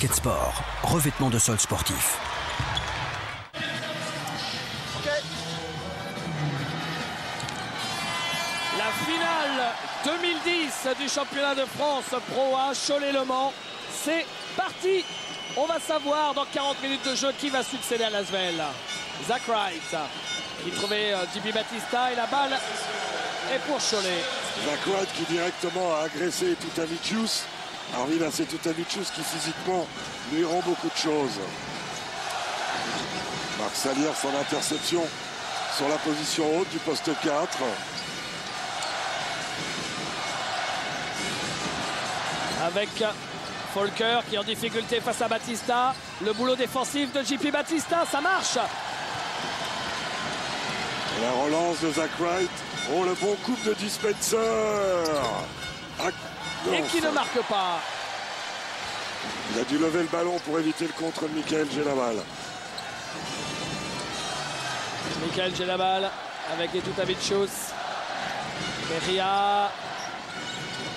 Basket Sport, revêtement de sol sportif. La finale 2010 du championnat de France Pro A Cholet-Le Mans, c'est parti. On va savoir dans 40 minutes de jeu qui va succéder à l'Asvel. Zach Wright qui trouvait JP Battista et la balle est pour Cholet. Zach Wright qui directement a agressé Tutavicius. Arvin, c'est Tutavicius qui physiquement lui rend beaucoup de choses. Marc Saliers en interception sur la position haute du poste 4. Avec Folker qui est en difficulté face à Battista. Le boulot défensif de JP Battista, ça marche. Et la relance de Zach Wright. Oh, le bon coup de Dispenser. Et qui ne marque pas. Il a dû lever le ballon pour éviter le contre de Michael Gelabal. Michael Gelabal avec Tutavicius. Meria.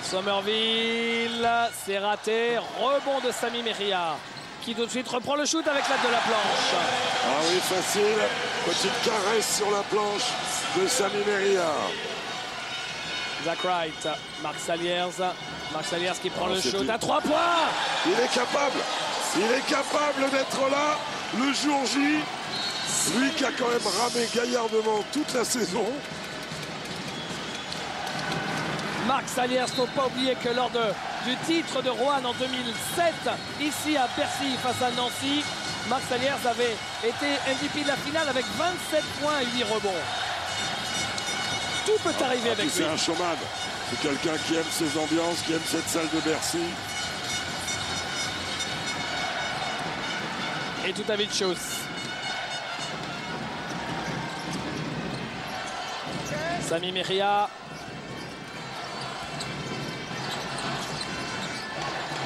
Somerville, c'est raté. Rebond de Sami Meria qui tout de suite reprend le shoot avec l'aide de la planche. Ah oui, facile. Petite caresse sur la planche de Sami Meria. Zach Wright, Marc Saliers. Marc Saliers qui prend le shoot à 3 points. Il est capable d'être là le jour J. Lui qui a quand même ramé gaillardement toute la saison. Marc Saliers, il ne faut pas oublier que lors du titre de Roanne en 2007, ici à Bercy face à Nancy, Marc Saliers avait été MVP de la finale avec 27 points et 8 rebonds. Tout peut arriver avec lui. C'est un showman. C'est quelqu'un qui aime ses ambiances, qui aime cette salle de Bercy. Et Tutavicius. Sami Meria.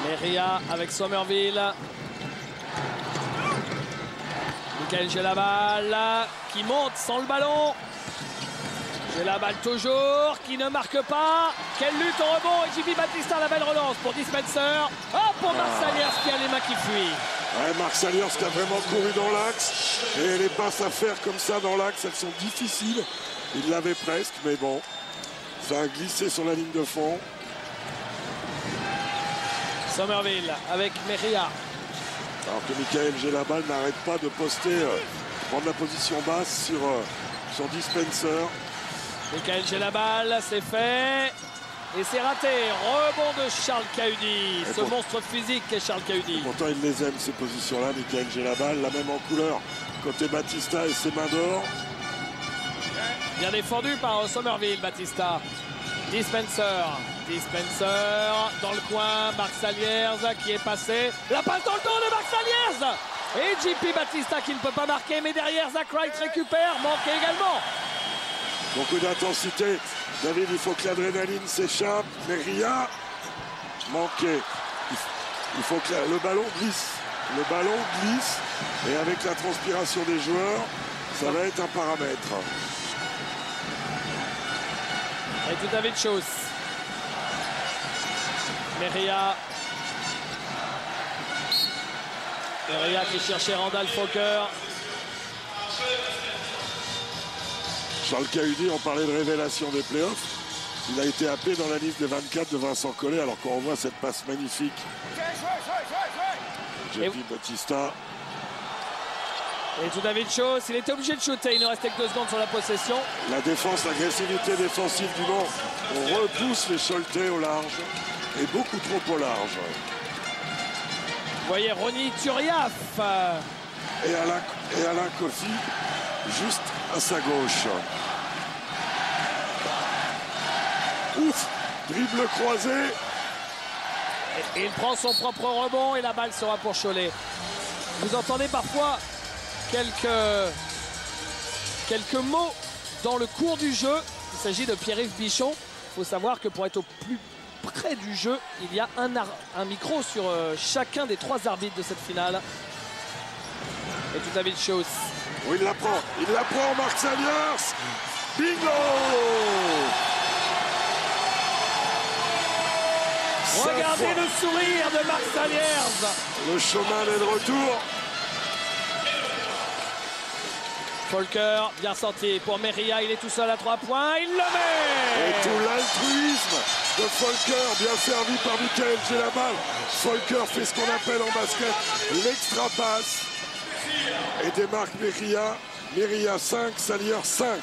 Meria avec Somerville. Michael Gelabal qui monte sans le ballon. Gelabal toujours, qui ne marque pas. Quelle lutte au rebond. Et JP Battista, la belle relance pour Dispenser. Oh, pour Marc Saliers qui a les mains qui fuient. Ouais, Marc Saliers qui a vraiment couru dans l'axe. Et les passes à faire comme ça dans l'axe, elles sont difficiles. Il l'avait presque, mais bon. Ça a glissé sur la ligne de fond. Somerville avec Meria. Alors que Michael Gelabal n'arrête pas de poster, prendre la position basse sur Dispenser. Michael Gelabal, c'est fait. Et c'est raté. Rebond de Charles Cahudi. Ce monstre physique est Charles Cahudi. Pourtant, il les aime, ces positions-là, Michael Gelabal. La même en couleur côté Battista et ses mains d'or. Bien défendu par Somerville, Battista. Dispenser dans le coin, Marc Saliers qui est passé. La passe dans le dos de Marc Saliers. Et JP Battista qui ne peut pas marquer, mais derrière Zach Wright récupère, manqué également. Beaucoup d'intensité. David, il faut que l'adrénaline s'échappe. Meria, manqué. Il faut que le ballon glisse. Le ballon glisse. Et avec la transpiration des joueurs, ça va être un paramètre. Et Tutavicius. Meria qui cherchait Randall Folker. Charles Cahudi, on parlait de révélation des playoffs. Il a été appelé dans la liste des 24 de Vincent Collet, alors qu'on revoit cette passe magnifique. JP Battista. Et Tutavicius, il était obligé de shooter. Il ne restait que 2 secondes sur la possession. La défense, l'agressivité défensive du Mans. On repousse les Choletais au large. Et beaucoup trop au large. Vous voyez Ronny Turiaf. Et Alain Kofi, juste à sa gauche. Ouf, dribble croisé. Et il prend son propre rebond et la balle sera pour Cholet. Vous entendez parfois quelques mots dans le cours du jeu. Il s'agit de Pierre-Yves Bichon. Il faut savoir que pour être au plus près du jeu, il y a un micro sur chacun des 3 arbitres de cette finale. Et Tutavicius. Oui, il la prend, Marc Saliers. Bingo! Regardez le sourire de Marc Saliers. Le chemin est de retour. Folker, bien sorti pour Meria, il est tout seul à 3 points, il le met. Et tout l'altruisme de Folker, bien servi par Michael Gelabal. Folker fait ce qu'on appelle en basket l'extra passe et démarque Meria. Meria 5, Saliers 5.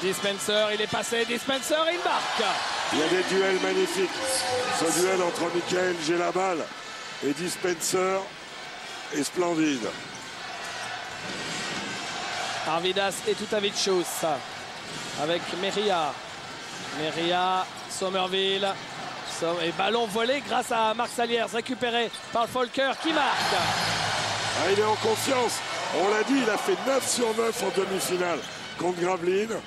Dispenser, il est passé, Dispenser, il marque. Il y a des duels magnifiques. Ce duel entre Michael Gelabal et Dispenser est splendide. Arvidas et Tutavicius avec Meria. Meria, Somerville. Et ballon volé grâce à Marc Saliers, récupéré par Folker qui marque. Ah, il est en confiance. On l'a dit, il a fait 9 sur 9 en demi-finale contre Gravelines.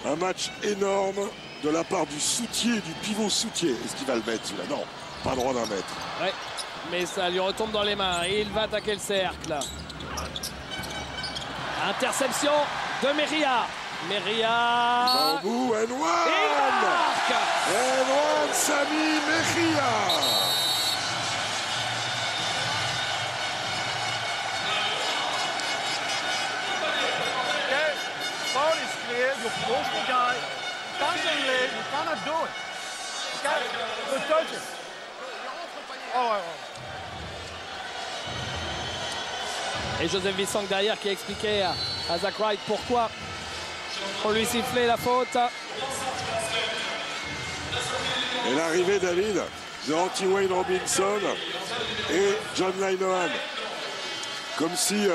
Un match énorme de la part du soutier, du pivot soutier. Est-ce qu'il va le mettre celui-là? Non, pas le droit d'en mettre. Ouais, mais ça lui retombe dans les mains et il va attaquer le cercle. Interception de Meria. Meria. Il va au bout, Et il marque. Enwan Sami Meria. Okay, ball is clear. You push the guy. Doesn't lead. You cannot do it. Okay, good touches. Oh, ouais. Et Joseph Vissang derrière qui a expliqué à Zach Wright pourquoi on lui sifflait la faute. Et l'arrivée, David, de Anti-Wayne Robinson et John Linehan. Comme si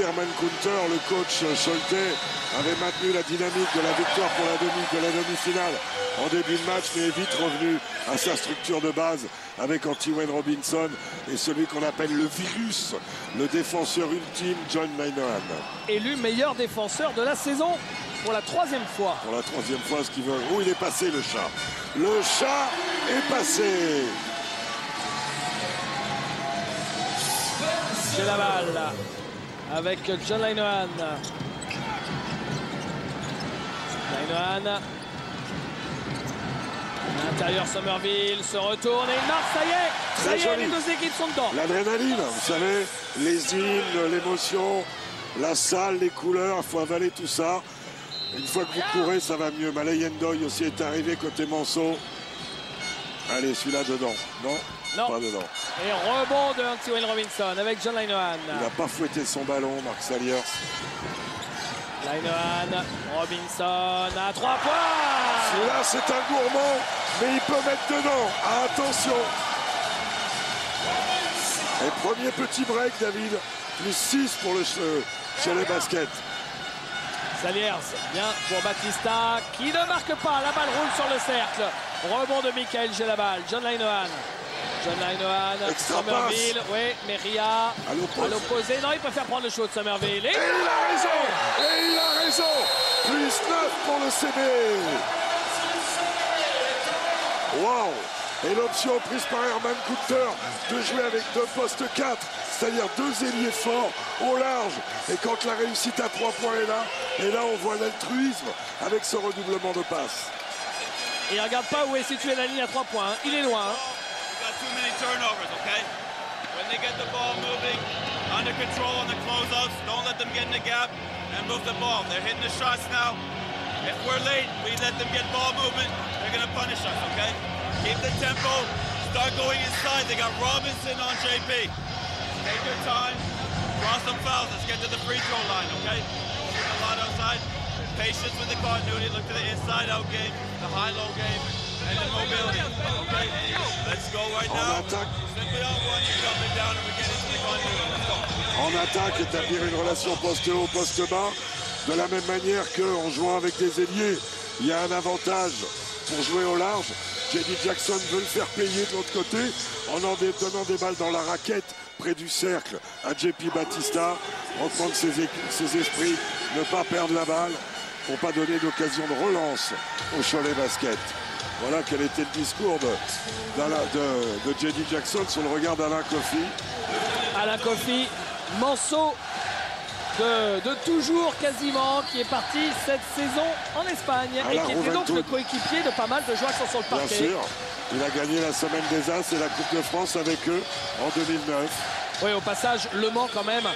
Herman Kunter, le coach Scholte, avait maintenu la dynamique de la victoire pour la demi-finale en début de match, mais est vite revenu à sa structure de base avec Anti-Wayne Robinson et celui qu'on appelle le virus, le défenseur ultime, John Linehan. Élu meilleur défenseur de la saison pour la 3e fois. Pour la 3e fois, ce qu'il veut. Où il est passé, le chat? Le chat est passé. J'ai la balle avec John Linehan. Linehan. L'intérieur Somerville se retourne et il marque, ça y est, les deux équipes sont dedans. L'adrénaline, vous savez, les hymnes, l'émotion, la salle, les couleurs, il faut avaler tout ça. Une fois que vous courez, ça va mieux. Malay Ndoye aussi est arrivé côté Manceau. Allez, celui-là dedans. Non, non, pas dedans. Et rebond de Anti-Wayne Robinson avec John Linehan. Il n'a pas fouetté son ballon, Marc Saliers. Linehan, Robinson à 3 points. Celui-là, c'est un gourmand, mais il peut mettre dedans. Attention. Et premier petit break, David. Plus 6 pour le Cholet Basket. Saliers, bien pour Batista, qui ne marque pas. La balle roule sur le cercle. Rebond de Michael Gelabal. John Linehan. John Linehan, Somerville, oui, Meria à l'opposé. Non, il préfère prendre le show de Somerville. Et il a raison. Et il a raison. Plus 9 pour le CB. Waouh. Et l'option prise par Herman Kunter de jouer avec 2 postes 4, c'est-à-dire 2 ailiers forts au large. Et quand la réussite à 3 points est là, et là on voit l'altruisme avec ce redoublement de passes. Et regarde pas où est située la ligne à 3 points. Il est loin. Too many turnovers, okay? When they get the ball moving, under control on the closeouts, don't let them get in the gap and move the ball. They're hitting the shots now. If we're late, we let them get ball movement, they're going to punish us, okay? Keep the tempo, start going inside. They got Robinson on JP. Take your time, draw some fouls, let's get to the free throw line, okay? Keep a lot outside. Patience with the continuity, look to the inside-out game, the high-low game. And the mobility. Okay, let's go right now. Simply on one, you're jumping down and we get into the continuity. Let's go. En attaque, établir une relation poste haut, poste bas, de la même manière qu'en jouant avec des ailiers, il y a un avantage pour jouer au large. J.D. Jackson veut le faire payer de l'autre côté en donnant des balles dans la raquette près du cercle à JP Batista, reprendre ses esprits, ne pas perdre la balle pour pas donner d'occasion de relance au Cholet Basket. Voilà quel était le discours de J.D. Jackson sur le regard d'Alain Coffey. Alain Coffey, Manceau de toujours quasiment, qui est parti cette saison en Espagne et qui était donc le coéquipier de pas mal de joueurs qui sont sur le parquet. Bien sûr, il a gagné la Semaine des As et la Coupe de France avec eux en 2009. Oui, au passage, Le Mans quand même,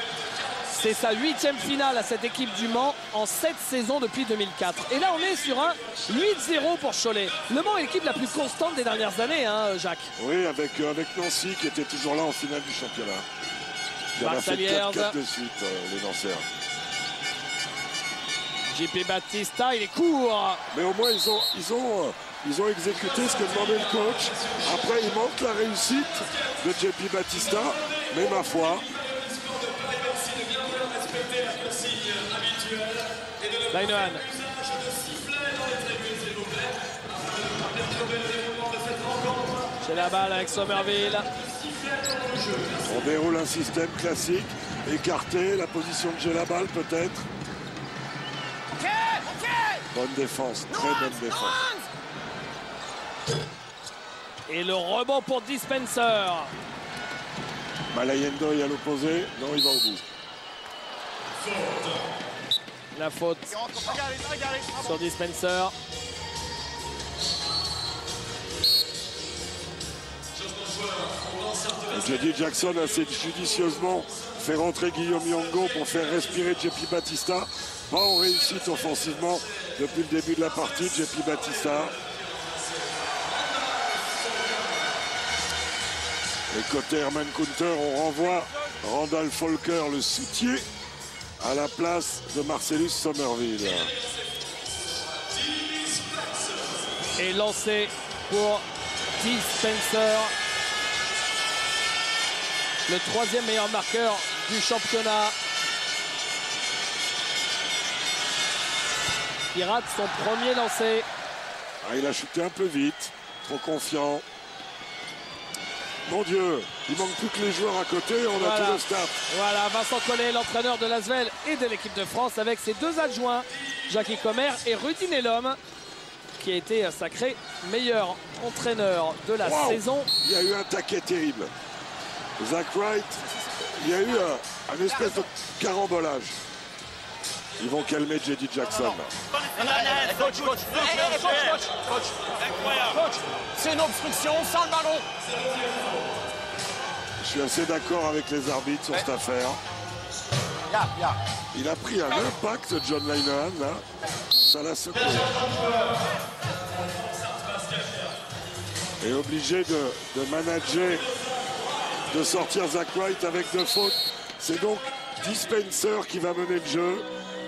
c'est sa 8e finale à cette équipe du Mans en 7 saisons depuis 2004. Et là, on est sur un 8-0 pour Cholet. Le Mans est l'équipe la plus constante des dernières années, hein, Jacques. Oui, avec Nancy qui était toujours là en finale du championnat. Il en a fait 4 de suite, les Nancéens. JP Battista, il est court. Mais au moins, ils ont exécuté ce que demandait le coach. Après, il manque la réussite de JP Battista. Mais ma foi... Linehan. J'ai la balle avec Somerville. On déroule un système classique, écarté, la position de j'ai la balle peut-être. Bonne défense, très bonne défense. Et le rebond pour Dispenser. Malayendoy à l'opposé, non, il va au bout. La faute sur Dispenser. Jody Jackson a assez judicieusement fait rentrer Guillaume Yongo pour faire respirer JP Battista. Pas en réussite offensivement depuis le début de la partie, JP Battista. Et côté Herman Kunter, on renvoie Randall Folker, le soutien, à la place de Marcellus Somerville. Et lancé pour Dispenser, le 3e meilleur marqueur du championnat. Il rate son premier lancer. Ah, il a chuté un peu vite, trop confiant. Mon Dieu, il manque plus que les joueurs à côté, on a tout le staff. Voilà, Vincent Collet, l'entraîneur de l'Asvel et de l'équipe de France, avec ses 2 adjoints, Jackie Comer et Rudy Nellum, qui a été sacré meilleur entraîneur de la saison. Il y a eu un taquet terrible. Zach Wright, il y a eu un espèce de carambolage. Ils vont calmer J.D. Jackson. Coach, c'est une obstruction sans le ballon. Je suis assez d'accord avec les arbitres sur cette affaire. Il a pris un impact, John Linehan, là. Ça l'a secoué. Et obligé de manager, de sortir Zach Wright avec 2 fautes. C'est donc Dispenser qui va mener le jeu,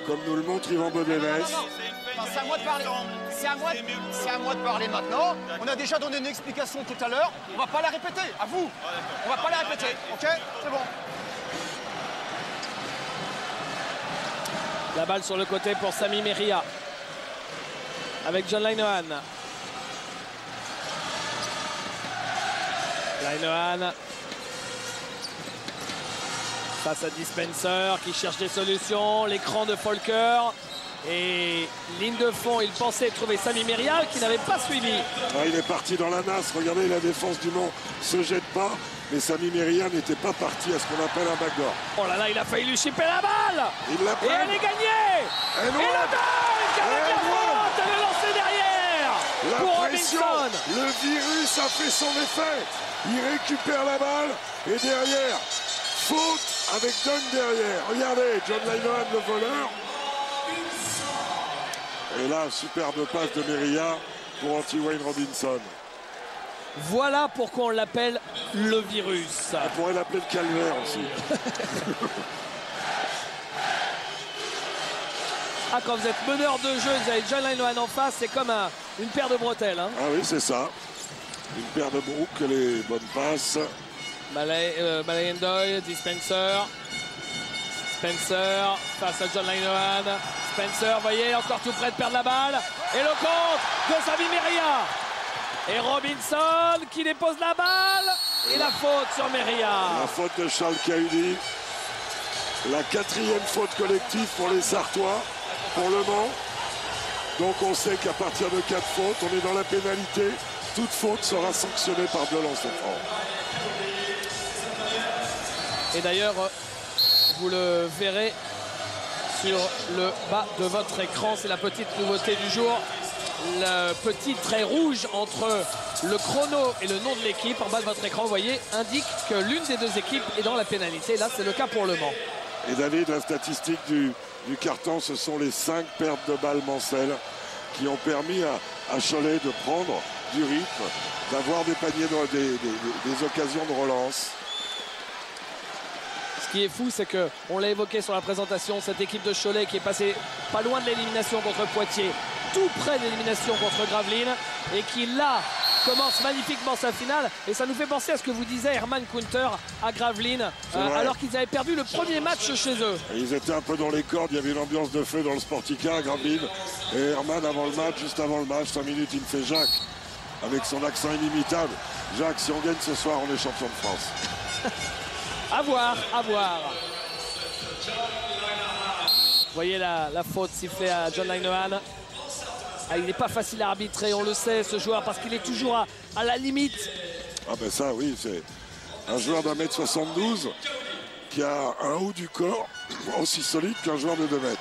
comme nous le montre Yvan Bodenès. C'est à moi de parler. C'est à moi de parler maintenant. On a déjà donné une explication tout à l'heure. On va pas la répéter. À vous. On va pas la répéter. Ok? C'est bon. La balle sur le côté pour Sami Meria. Avec John Linehan. Linehan. Face à Dispenser qui cherche des solutions. L'écran de Folker. Et ligne de fond, il pensait trouver Sami Meria qui n'avait pas suivi. Ah, il est parti dans la nasse. Regardez, la défense du Mans ne se jette pas. Mais Sami Meria n'était pas parti à ce qu'on appelle un backdoor. Oh là là, il a failli lui chipper la balle. Il l'a pris. Et elle est gagnée. Et le dunk avec la faute et le lancer derrière pour Robinson. Le virus a fait son effet. Il récupère la balle et derrière, faute avec dunk derrière. Regardez, John Linehan, le voleur. Et là, superbe passe de Meria pour Anti-Wayne Robinson. Voilà pourquoi on l'appelle le virus. On pourrait l'appeler le calvaire aussi. Ah, quand vous êtes meneur de jeu, vous avez John Linehan en face, c'est comme une paire de bretelles. Hein. Ah oui, c'est ça. Une paire de boucles, les bonnes passes. Malayendoy, Dispenser. Spencer face à John Linehan. Spencer, voyez, encore tout près de perdre la balle. Et le compte de Sami Meria. Et Robinson qui dépose la balle. Et la faute sur Meria. La faute de Charles Cahudi. La 4e faute collective pour les Sartois, pour Le Mans. Donc on sait qu'à partir de 4 fautes, on est dans la pénalité. Toute faute sera sanctionnée par 2 lancers francs. Et d'ailleurs, vous le verrez sur le bas de votre écran. C'est la petite nouveauté du jour. Le petit trait rouge entre le chrono et le nom de l'équipe en bas de votre écran, vous voyez, indique que l'une des deux équipes est dans la pénalité. Là, c'est le cas pour Le Mans. Et David, la statistique du carton, ce sont les 5 pertes de balles Mancel qui ont permis à Cholet de prendre du rythme, d'avoir des paniers, des occasions de relance. Ce qui est fou, c'est que, on l'a évoqué sur la présentation, cette équipe de Cholet qui est passée pas loin de l'élimination contre Poitiers, tout près de l'élimination contre Gravelines, et qui là commence magnifiquement sa finale. Et ça nous fait penser à ce que vous disait Herman Kunter à Gravelines, alors qu'ils avaient perdu le premier match chez eux. Et ils étaient un peu dans les cordes, il y avait une ambiance de feu dans le Sportica à Gravelines. Et Herman, avant le match, juste avant le match, 5 minutes, il me fait Jacques, avec son accent inimitable. Jacques, si on gagne ce soir, on est champion de France. À voir, à voir. Vous voyez la faute sifflée à John Linehan. Ah, il n'est pas facile à arbitrer, on le sait, ce joueur, parce qu'il est toujours à la limite. Ah ben ça, oui, c'est un joueur d'1m72 qui a un haut du corps aussi solide qu'un joueur de 2 mètres.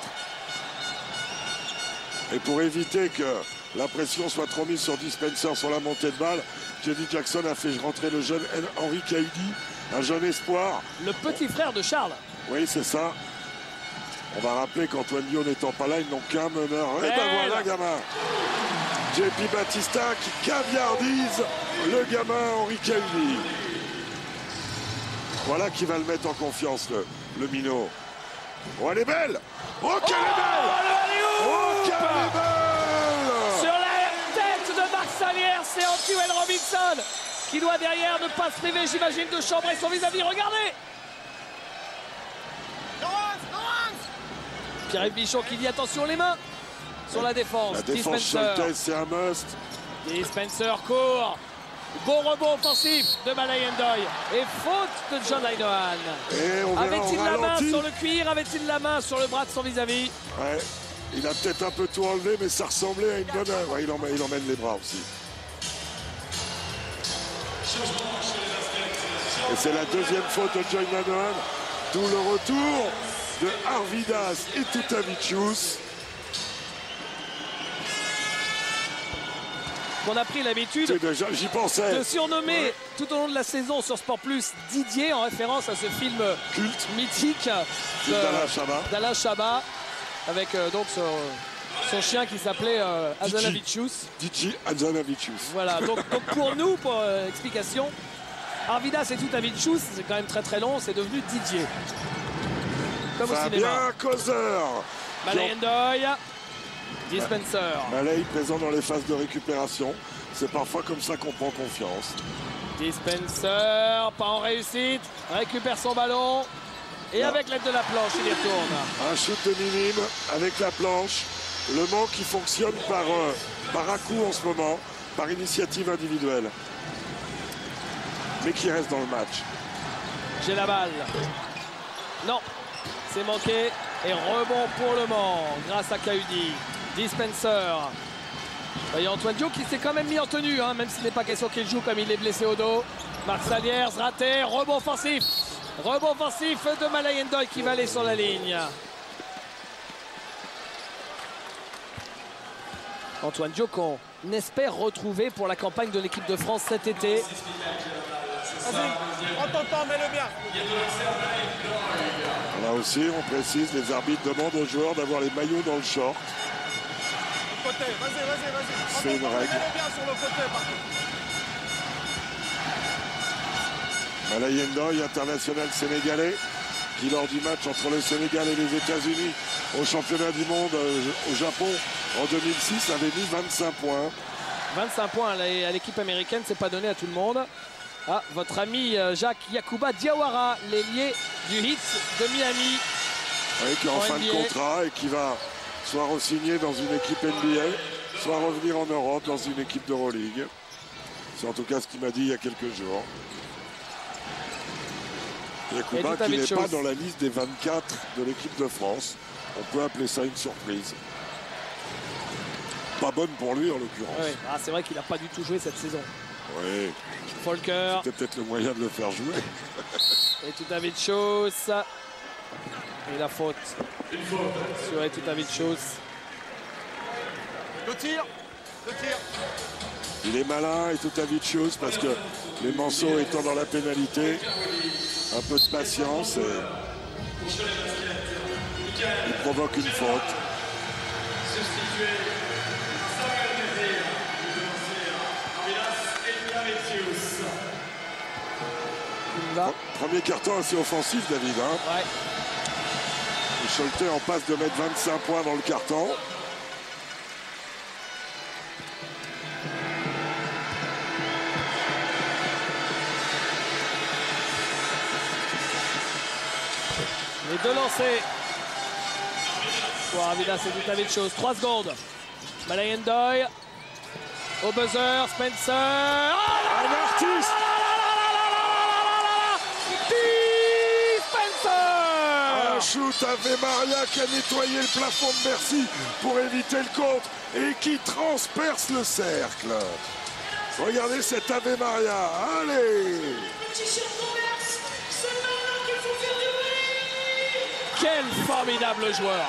Et pour éviter que la pression soit trop mise sur Dispenser sur la montée de balle, Jody Jackson a fait rentrer le jeune Henri Caudi, un jeune espoir. Le petit frère de Charles. Oui, c'est ça. On va rappeler qu'Antoine Dion n'étant pas là, ils n'ont qu'un meneur. Et ben voilà, gamin. JP Batista qui caviardise le gamin Henri Caudi. Voilà qui va le mettre en confiance, le minot. Oh, elle est belle. Oh, qu'elle est belle. Oh, qu'elle est belle. Sur la tête de Marc Salière, c'est Antoine Robinson qui doit derrière ne pas se priver, j'imagine, de chambrer son vis-à-vis. Regardez. Pierre-Yves Bichon qui dit attention les mains sur la défense. La défense Scholtes, c'est un must. Dispenser court. Bon rebond offensif de Malayen Ndoye. Et faute de John Linehan. Avait-il la main sur le cuir? Avait-il la main sur le bras de son vis-à-vis? Ouais, il a peut-être un peu tout enlevé, mais ça ressemblait à une bonne œuvre. Ouais, il emmène les bras aussi. Et c'est la deuxième faute de John Linehan. D'où le retour de Arvidas et Tutavicius. On a pris l'habitude j'y pensais de surnommer tout au long de la saison sur Sport Plus Didier, en référence à ce film culte mythique d'Alain Chabat, avec donc son chien qui s'appelait Hazanavicius. Didier Hazanavicius. Voilà, donc pour nous, pour explication, Arvidas et Tutavicius, c'est quand même très très long, c'est devenu Didier. Comme au cinéma. Fabien Causeur. Malayen Ndoye. Dispenser. Malay présent dans les phases de récupération. C'est parfois comme ça qu'on prend confiance. Dispenser, pas en réussite. Récupère son ballon. Et avec l'aide de la planche, il y retourne. Un shoot de minime avec la planche. Le Mans qui fonctionne par à-coup en ce moment, par initiative individuelle. Mais qui reste dans le match. J'ai la balle. Non, c'est manqué. Et rebond pour Le Mans grâce à Caudi. Dispenser. Voyez Antoine Dion qui s'est quand même mis en tenue, hein, même s'il n'est pas question qu'il joue comme il est blessé au dos. Marc Saliers raté, rebond offensif. Rebond offensif de Malayen Ndoye qui va aller sur la ligne. Antoine Dion qu'on espère retrouver pour la campagne de l'équipe de France cet été. Vas-y, prends ton temps, mets-le bien. Là aussi, on précise, les arbitres demandent aux joueurs d'avoir les maillots dans le short. Côté, vas-y. C'est une règle. Mets-le bien sur le côté, par contre. Malayen Ndoye, international sénégalais, qui lors du match entre le Sénégal et les États-Unis au championnat du monde au Japon en 2006 avait mis 25 points. 25 points à l'équipe américaine, c'est pas donné à tout le monde. Ah, votre ami Jacques Yacouba Diawara, l'ailier du Heat de Miami. Oui, qui est en fin de contrat et qui va soit re-signer dans une équipe NBA, soit revenir en Europe dans une équipe d'Euroleague. C'est en tout cas ce qu'il m'a dit il y a quelques jours. Yacouba qui n'est pas dans la liste des 24 de l'équipe de France. On peut appeler ça une surprise. Pas bonne pour lui en l'occurrence. Oui. Ah, c'est vrai qu'il n'a pas du tout joué cette saison. Oui. Folker. C'était peut-être le moyen de le faire jouer. Et Tutavicius. Et la faute sur Etutavicius. Deux tirs. Il est malin, Etutavicius, parce que les Manceaux étant dans la pénalité, un peu de patience et il provoque une faute. Premier carton assez offensif, David. Hein. Ouais. Et Schulte en passe de mettre 25 points dans le carton. Les deux lancés pour Arvidas Etutavicius. 3 secondes. Malayendoy au buzzer. Spencer. Un artiste. Un shoot Ave Maria qui a nettoyé le plafond de Bercy pour éviter le contre et qui transperce le cercle. Regardez cet Ave Maria. Allez. Quel formidable joueur!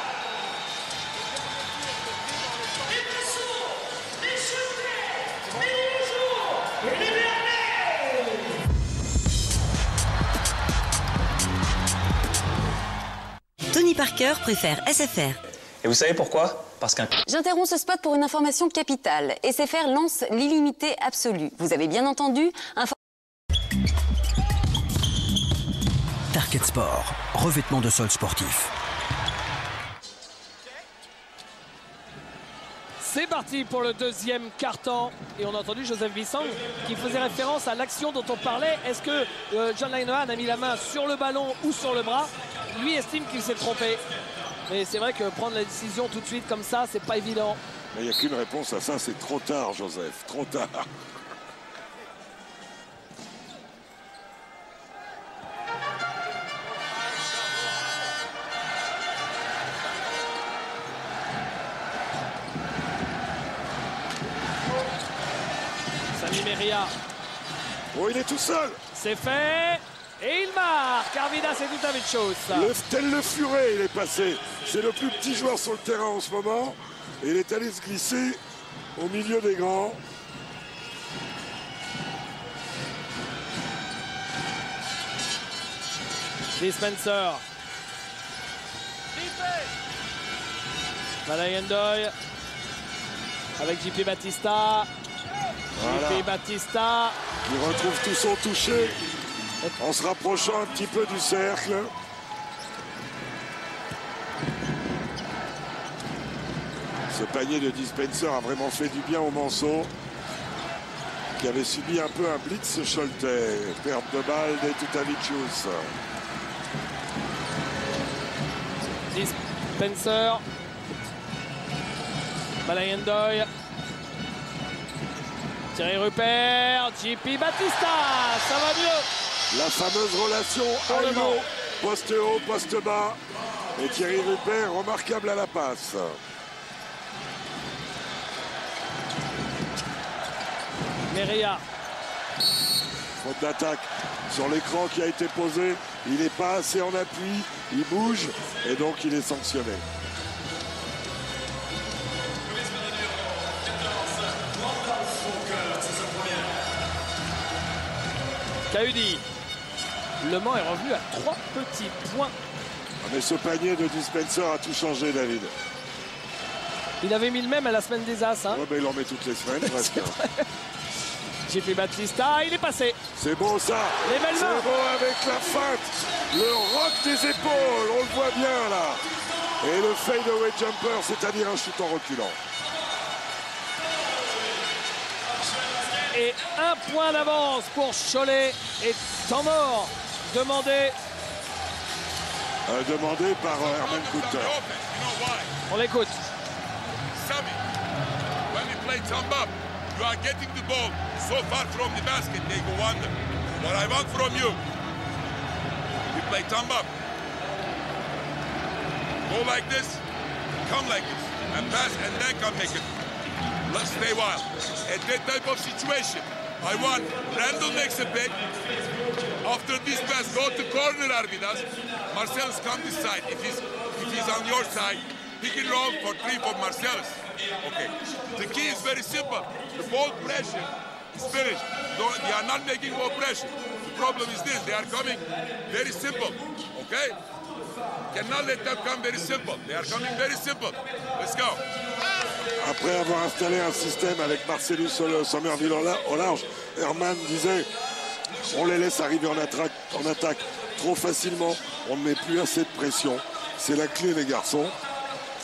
Tony Parker préfère SFR. Et vous savez pourquoi? Parce qu'un... J'interromps ce spot pour une information capitale. SFR lance l'illimité absolu. Vous avez bien entendu, Target Sport, revêtement de sol sportif. C'est parti pour le deuxième quart-temps. Et on a entendu Joseph Bissang qui faisait référence à l'action dont on parlait. Est-ce que John Linehan a mis la main sur le ballon ou sur le bras? Lui estime qu'il s'est trompé. Mais c'est vrai que prendre la décision tout de suite comme ça, c'est pas évident. Mais il n'y a qu'une réponse à ça, c'est trop tard, Joseph. Trop tard. Sami Meria. Oh, il est tout seul. C'est fait. Et il marque. Arvidas Etutavicius. Tel le furet, il est passé. C'est le plus petit joueur sur le terrain en ce moment. Et il est allé se glisser au milieu des grands. Dee Spencer. Malayendoy avec JP Batista. Voilà. JP Batista. Il retrouve tout son toucher en se rapprochant un petit peu du cercle. Ce panier de Dee Spencer a vraiment fait du bien au Manceaux, qui avait subi un peu un blitz Schulte. Perte de balle d'Etutavicius. Dee Spencer. Malayendoy. Thierry Rupert. JP Batista. Ça va mieux. La fameuse relation Pour le Aino, vent. poste haut, poste bas. Et Thierry Rupert, remarquable à la passe. Meria. Faute d'attaque sur l'écran qui a été posé. Il n'est pas assez en appui. Il bouge et donc il est sanctionné. Cahudi. Le Mans est revenu à 3 petits points. Mais ce panier de Dee Spencer a tout changé, David. Il avait mis le même à la semaine des As. Hein. Ouais, mais il en met toutes les semaines presque. JP Batista, il est passé. C'est beau ça. Les belles C'est mains. beau avec la feinte. Le rock des épaules, on le voit bien là. Et le fadeaway jumper, c'est-à-dire un shoot en reculant. Et un point d'avance pour Cholet et temps mort demandé. Demandé par Herman Coulter. On l'écoute. Sammy, when we play thumb up, you are getting the ball so far from the basket, they go under. What I want from you, we play thumb up. Go like this, come like this, and pass, and then come make it. Let's stay wild. At that type of situation, I want Randall makes a pick, After this pass, go to corner, Arvidas. Marcellus, come this side. If he's on your side, pick and roll for 3 for Marcellus. Okay. The key is very simple. The ball pressure is finished. They are not making more pressure. The problem is this, they are coming very simple. Okay? Cannot let them come very simple. They are coming very simple. Let's go. Après avoir installé un système avec Marcellus Somerville au large, Herman disait on les laisse arriver en attaque trop facilement, on ne met plus assez de pression. C'est la clé, les garçons.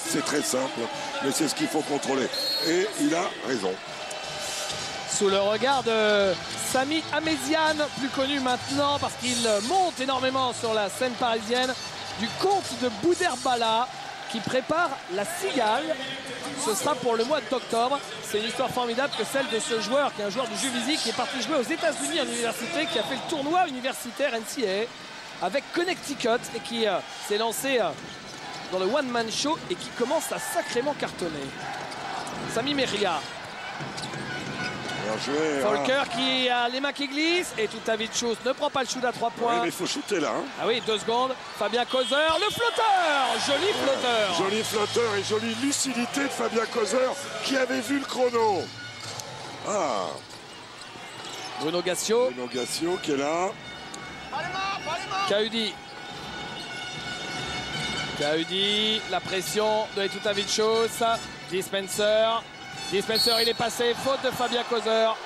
C'est très simple, mais c'est ce qu'il faut contrôler. Et il a raison. Sous le regard de Sami Amézian, plus connu maintenant parce qu'il monte énormément sur la scène parisienne, du comte de Boudherbala qui prépare la Cigale. Ce sera pour le mois d'octobre. C'est une histoire formidable que celle de ce joueur, qui est un joueur du Juvisy, qui est parti jouer aux États-Unis en université, qui a fait le tournoi universitaire NCAA avec Connecticut et qui s'est lancé dans le one-man show et qui commence à sacrément cartonner. Sami Meria. Bien joué, Volker qui a les mains qui glissent et Tutavicius ne prend pas le shoot à 3 points. Ouais, mais il faut shooter là. Hein. Ah oui, 2 secondes. Fabien Causeur, le flotteur. Joli flotteur. Joli flotteur et jolie lucidité de Fabien Causeur qui avait vu le chrono. Ah. Bruno Gassio. Bruno Gassio qui est là. Kahudi. Kahudi, la pression de Tutavicius. Dispenser. Dispenser, il est passé, faute de Fabien Causeur.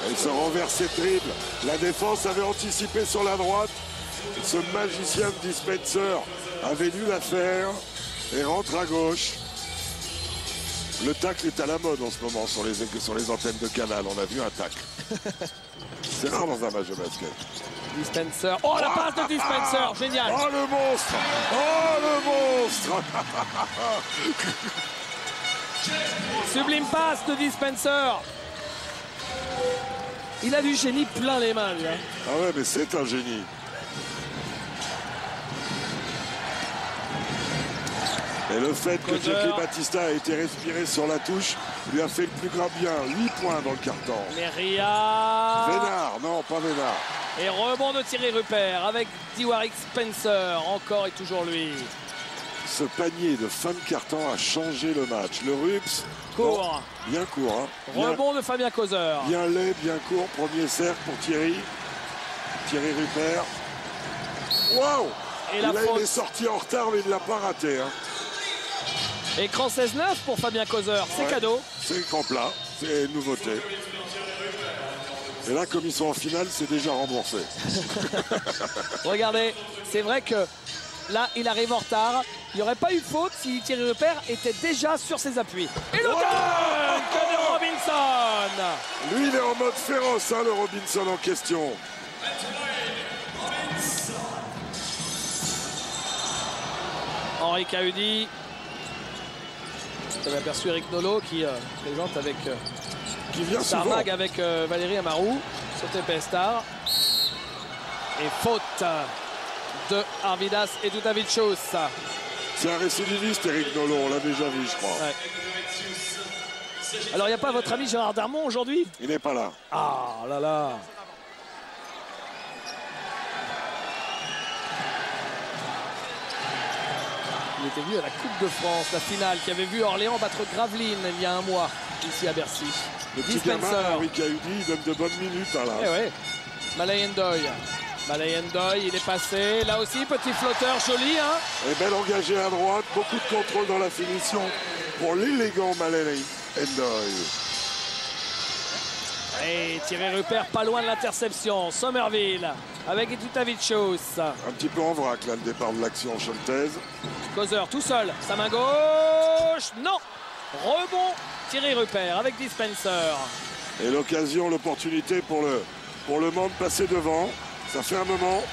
Il se renverse ses dribbles. La défense avait anticipé sur la droite. Ce magicien de Dispenser avait dû la faire et rentre à gauche. Le tacle est à la mode en ce moment sur les antennes de Canal. On a vu un tacle. C'est rare dans un match de basket. Dispenser. Oh, la passe de Dispenser, génial. Oh, le monstre. Oh, le monstre. Sublime passe de Dispenser. Il a du génie plein les mains, lui. Hein. Ah ouais, mais c'est un génie. Et le fait que Jeffrey Batista a été respiré sur la touche lui a fait le plus grand bien. 8 points dans le carton. Meria. Vénard, non, pas Vénard. Et rebond de Thierry Rupert avec Diwarik Spencer. Encore et toujours lui. Ce panier de fin de carton a changé le match. Le Rups, court. Bon, bien court. Hein. Rebond de Fabien Causeur. Bien laid, bien court. Premier cercle pour Thierry. Thierry Rupert. Waouh! Et là, il est sorti en retard, mais il ne l'a pas raté. Hein. Écran 16-9 pour Fabien Causeur. C'est cadeau. C'est écran plat. C'est une nouveauté. Et là, comme ils sont en finale, c'est déjà remboursé. Regardez, c'est vrai que là, il arrive en retard. Il n'y aurait pas eu faute si Thierry Rupert était déjà sur ses appuis. Et le dunk de Robinson. Lui, il est en mode féroce, hein, le Robinson en question. Henri Kahudi. Vous avez aperçu Eric Nolot qui présente avec qui vient Star Mag avec Valérie Amarou sur TPS Star. Et faute de Arvidas et Tutavicius. C'est un récidiviste, Eric Nolot, on l'a déjà vu, je crois. Ouais. Alors, il n'y a pas votre ami Gérard Darmon aujourd'hui? Il n'est pas là. Ah là là. Il était venu à la Coupe de France, la finale, qui avait vu Orléans battre Gravelines il y a un mois, ici à Bercy. Le petit gamin, Henri Kahudi, il donne de bonnes minutes. Hein, là. Eh ouais. Malay Ndoye. Malay Ndoye, il est passé. Là aussi, petit flotteur joli. Hein. Et belle engagée à droite. Beaucoup de contrôle dans la finition pour l'élégant Malay Ndoye. Et Thierry Rupert pas loin de l'interception. Somerville avec Tutavicius. Un petit peu en vrac là, le départ de l'action choltaise. Causeur tout seul. Sa main gauche. Non. Rebond Thierry Rupert avec Dispenser. Et l'occasion, l'opportunité pour le Mans de passer devant. Ça fait un moment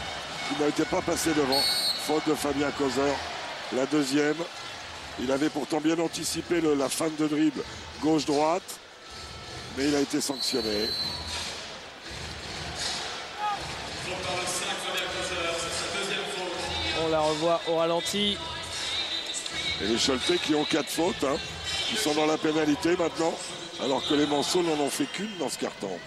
qu'il n'a été pas passé devant. Faute de Fabien Causeur. La deuxième. Il avait pourtant bien anticipé la fin de dribble gauche-droite. Mais il a été sanctionné. On la revoit au ralenti. Et les Choletais qui ont 4 fautes, hein, qui sont dans la pénalité maintenant, alors que les Manceaux n'en ont fait qu'une dans ce carton.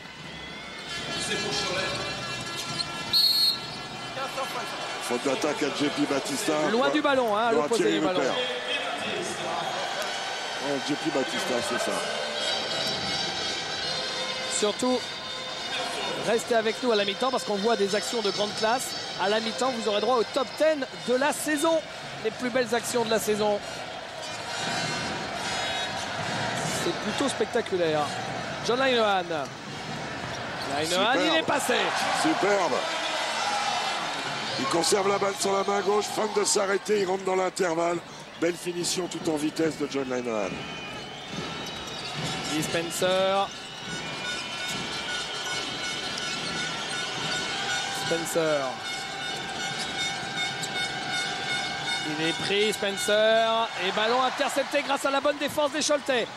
Faute d'attaque à JP Batista. Loin du ballon, hein, à Loin l'opposé Thierry du ballon. Rupert. Oh, JP Batista, c'est ça. Surtout, restez avec nous à la mi-temps parce qu'on voit des actions de grande classe. À la mi-temps, vous aurez droit au top 10 de la saison. Les plus belles actions de la saison. C'est plutôt spectaculaire. John Linehan. Linehan, il est passé. Superbe. Il conserve la balle sur la main gauche. Fin de s'arrêter, il rentre dans l'intervalle. Belle finition tout en vitesse de John Linehan. Spencer. Spencer. Il est pris, Spencer. Et ballon intercepté grâce à la bonne défense des Choletais.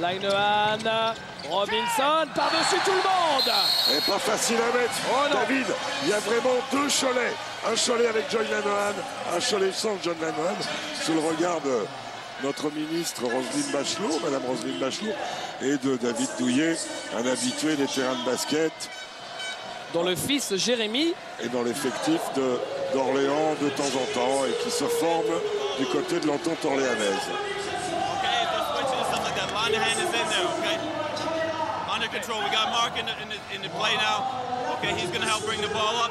Linehan. Robinson par-dessus tout le monde. Et pas facile à mettre. Oh non. David, il y a vraiment deux Cholets. Un Cholet avec John Linehan, un Cholet sans John Linehan. Sous le regard de notre ministre Roselyne Bachelot, Madame Roselyne Bachelot, et de David Douillet, un habitué des terrains de basket. Dont le fils Jérémy est dans l'effectif d'Orléans de temps en temps et qui se forme du côté de l'entente orléanaise. Linehan is in there, okay? Under control. We got Mark in the play now. Okay, he's going to help bring the ball up.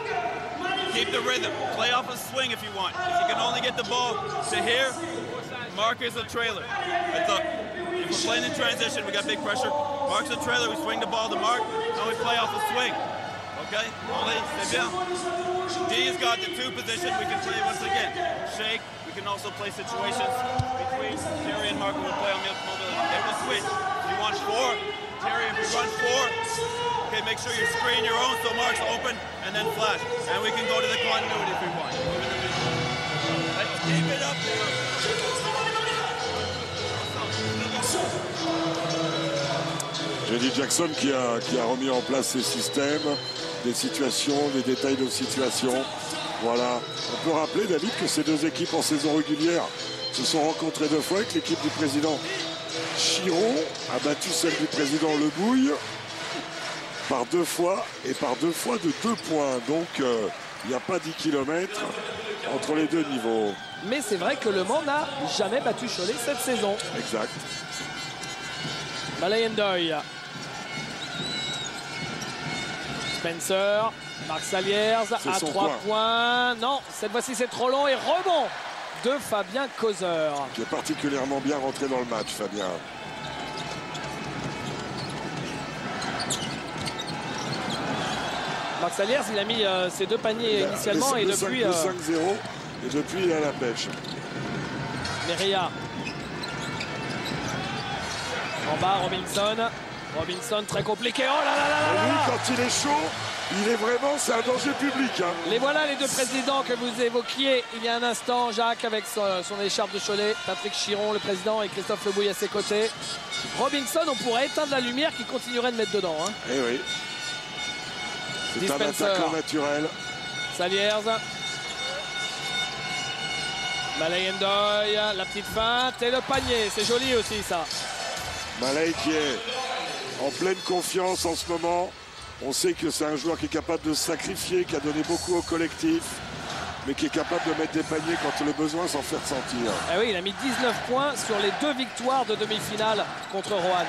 Keep the rhythm. Play off a swing if you want. If you can only get the ball to here, Mark is a trailer. But look, if we're playing in transition, we got big pressure. Mark's a trailer. We swing the ball to Mark, and we play off a swing. Okay? Only, c'est bien. D's got the two position. We can play once again. Shake. We can also play situations between Terry and Mark. We'll play on the mobility. They will switch. If you want four, Terry, if we run four, okay, make sure you screen your own so Mark's open and then flash. And we can go to the continuity if we want. Let's keep it up there. J.D. Jackson qui a remis en place ses systèmes, des situations, des détails de situation. Voilà. On peut rappeler, David, que ces deux équipes en saison régulière se sont rencontrées deux fois, que l'équipe du président Chiron a battu celle du président Lebouille par deux fois et par deux fois de 2 points. Donc il n'y a pas 10 km entre les deux niveaux. Mais c'est vrai que Le Mans n'a jamais battu Cholet cette saison. Exact. Malayendoy. Spencer. Marc Saliers à 3 points. Non, cette fois-ci c'est trop long et rebond de Fabien Causeur. Qui est particulièrement bien rentré dans le match, Fabien. Marc Saliers, il a mis ses 2 paniers initialement et depuis... 5-0 et depuis il a la pêche. Meria. En bas, Robinson. Robinson très compliqué. Oh là là là là. Lui, quand il est chaud, il est vraiment, c'est un danger public. Hein. Les voilà les deux présidents que vous évoquiez il y a un instant. Jacques avec son écharpe de Cholet. Patrick Chiron, le président, et Christophe Lebouille à ses côtés. Robinson, on pourrait éteindre la lumière qui continuerait de mettre dedans. Hein. Eh oui. C'est un attaquant naturel. Saliers. Malayendoy, la petite feinte et le panier. C'est joli aussi ça. Malay qui est en pleine confiance en ce moment. On sait que c'est un joueur qui est capable de se sacrifier, qui a donné beaucoup au collectif, mais qui est capable de mettre des paniers quand le besoin s'en fait ressentir. Ah oui, il a mis 19 points sur les 2 victoires de demi-finale contre Roanne.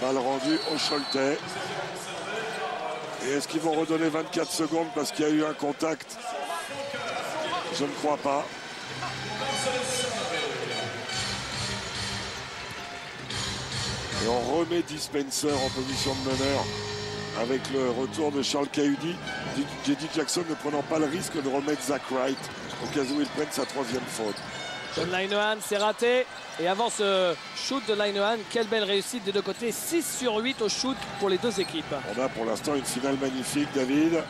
Balle rendue au Choletais. Et est-ce qu'ils vont redonner 24 secondes parce qu'il y a eu un contact? Je ne crois pas. Et on remet Dispenser en position de meneur avec le retour de Charles Cahudi. J.D. Jackson ne prenant pas le risque de remettre Zach Wright au cas où il prenne sa 3e faute. John Linehan, c'est raté. Et avant ce shoot de Linehan, quelle belle réussite des deux côtés. 6 sur 8 au shoot pour les deux équipes. On a pour l'instant une finale magnifique, David.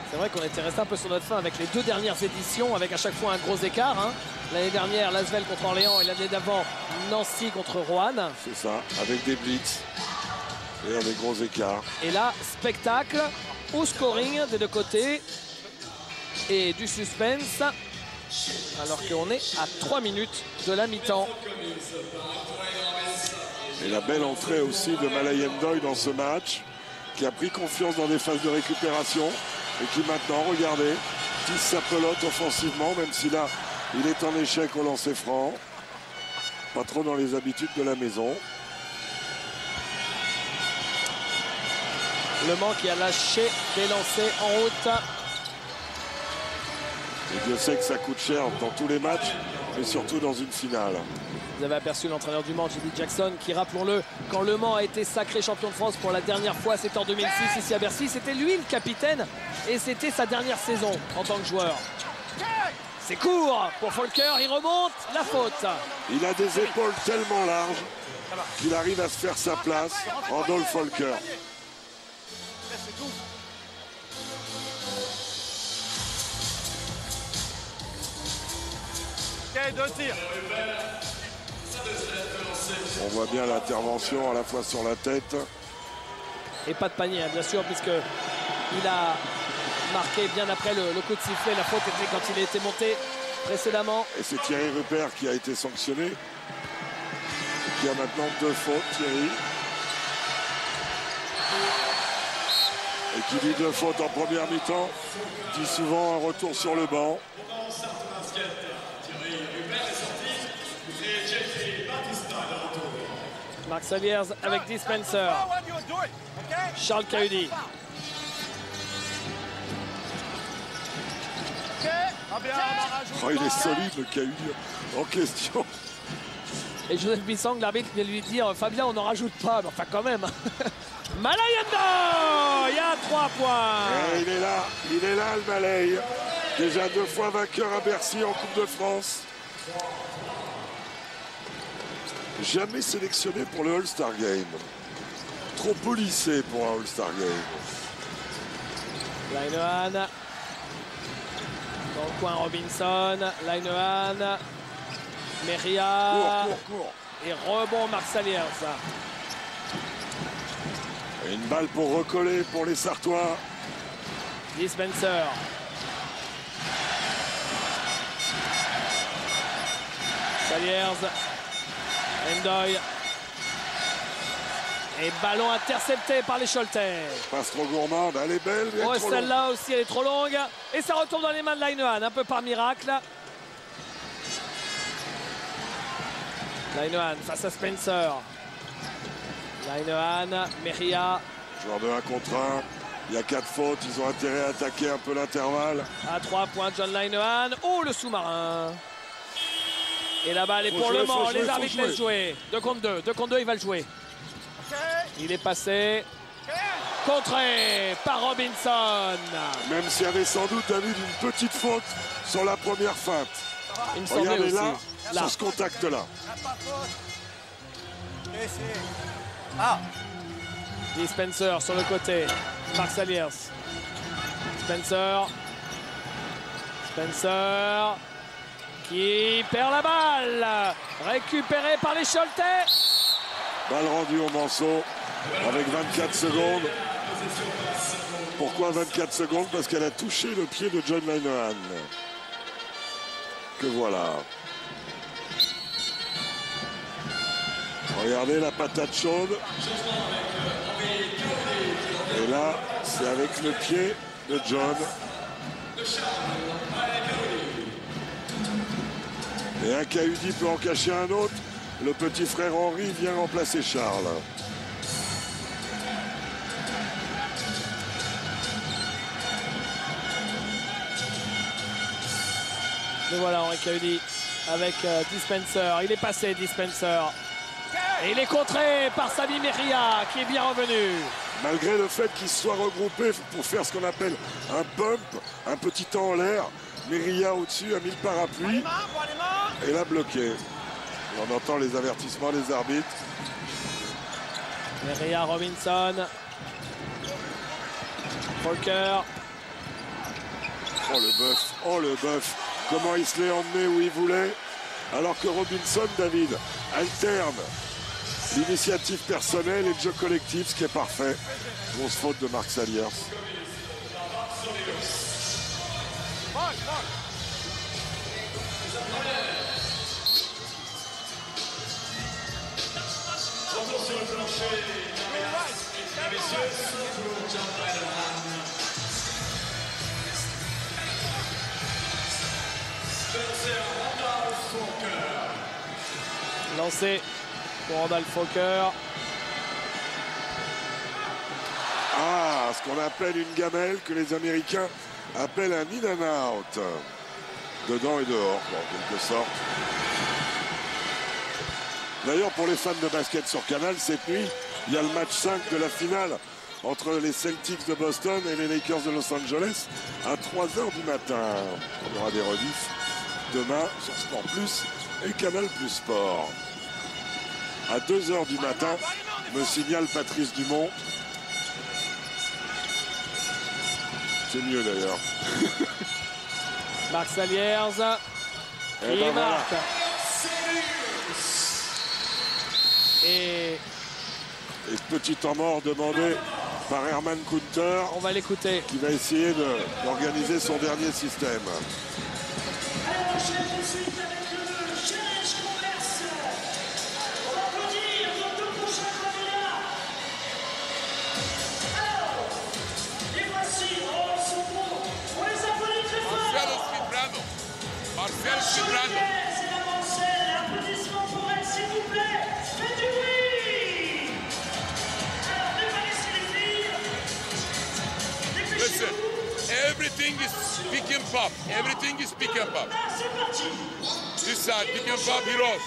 C'est vrai qu'on était resté un peu sur notre fin avec les 2 dernières éditions, avec à chaque fois un gros écart. Hein. L'année dernière, Lasvel contre Orléans et l'année d'avant, Nancy contre Roanne. C'est ça, avec des blitz et des gros écarts. Et là, spectacle au scoring des deux côtés et du suspense. Alors qu'on est à 3 minutes de la mi-temps. Et la belle entrée aussi de Malayendoy dans ce match, qui a pris confiance dans des phases de récupération et qui maintenant, regardez, tisse sa pelote offensivement, même si là, il est en échec au lancer franc. Pas trop dans les habitudes de la maison. Le Mans qui a lâché des lancers en route. Et Dieu sait que ça coûte cher dans tous les matchs, mais surtout dans une finale. Vous avez aperçu l'entraîneur du Mans, J.D. Jackson, qui, rappelons-le, quand Le Mans a été sacré champion de France pour la dernière fois, c'était en 2006 ici à Bercy. C'était lui le capitaine et c'était sa dernière saison en tant que joueur. C'est court pour Volker, il remonte, la faute. Il a des épaules tellement larges qu'il arrive à se faire sa place, Randolph Volker. Ok, 2 tirs. On voit bien l'intervention à la fois sur la tête. Et pas de panier, hein, bien sûr, puisqu'il a marqué bien après le coup de sifflet. La faute était quand il était monté précédemment. Et c'est Thierry Rupert qui a été sanctionné. Qui a maintenant 2 fautes, Thierry. Et qui dit 2 fautes en première mi-temps, dit souvent un retour sur le banc. Marc Saliers avec Dispenser. Charles Cahudi. Oh, il est solide, le Cahudi en question. Et Joseph Bissang, l'arbitre, vient lui dire Fabien, on n'en rajoute pas. Mais enfin, quand même. Malayando, il y a 3 points. Et il est là, le Malay. Déjà 2 fois vainqueur à Bercy en Coupe de France. Jamais sélectionné pour le All-Star Game. Trop polissé pour un All-Star Game. Linehan. Dans le coin Robinson. Linehan. Meria. Court. Et rebond Marc Saliers. Et une balle pour recoller pour les Sartois. Dispenser. Saliers. Endoy. Et ballon intercepté par les Choletais. Passe trop gourmande, elle est belle. Oh, celle-là aussi, elle est trop longue. Et ça retombe dans les mains de Linehan, un peu par miracle. Linehan face à Spencer. Linehan, Meria. Joueur de 1 contre 1. Il y a 4 fautes, ils ont intérêt à attaquer un peu l'intervalle. À 3 points, John Linehan. Oh, le sous-marin. Et la balle est pour Le Mans. Les arbitres laissent jouer. 2 contre 2. 2 contre 2, il va le jouer. Il est passé. Contré par Robinson. Même s'il y avait sans doute, David, une petite faute sur la première feinte. Il me semblait Regardez aussi. là, sur ce contact-là. Dispenser sur le côté. Marc Saliers. Spencer qui perd la balle. Récupéré par les Choletais. Balle rendue au Manceau avec 24 secondes. Pourquoi 24 secondes? Parce qu'elle a touché le pied de John Linehan. Que voilà. Regardez la patate chaude. Et là, c'est avec le pied de John. Et un Cahudi peut en cacher un autre. Le petit frère Henri vient remplacer Charles. Et voilà Henri Cahudi avec Dispenser. Il est passé Dispenser. Et il est contré par Sami Meria qui est bien revenu. Malgré le fait qu'ils se soient regroupés pour faire ce qu'on appelle un pump, un petit temps en l'air, Meria au-dessus a mis le parapluie et l'a bloqué. Et on entend les avertissements des arbitres. Meria, Robinson. Volker. Oh le bœuf. Comment il se l'est emmené où il voulait. Alors que Robinson, David, alterne l'initiative personnelle et le jeu collectif, ce qui est parfait. Grosse faute de Marc Saliers. Sur le plancher, mesdames et messieurs, John Linehan. Lancé pour Randall Fokker. Ah, ce qu'on appelle une gamelle, que les Américains appellent un in and out. Dedans et dehors, en quelque sorte. D'ailleurs, pour les fans de basket sur Canal, cette nuit, il y a le match 5 de la finale entre les Celtics de Boston et les Lakers de Los Angeles à 3 h du matin. On aura des rediffs demain sur Sport Plus et Canal Plus Sport. À 2 h du matin, me signale Patrice Dumont. C'est mieux d'ailleurs. Marc Saliers qui ben marque. Voilà. Et petit temps mort demandé par Herman Kunter. On va l'écouter. Qui va essayer d'organiser son dernier système. Marcel Cibrando. Applaudissements pour elle, s'il vous plaît. Faites du bruit. Alors, préparez-y les filles. Listen, everything is pick and pop. Everything is pick and pop. C'est parti. This side, pick and pop heroes.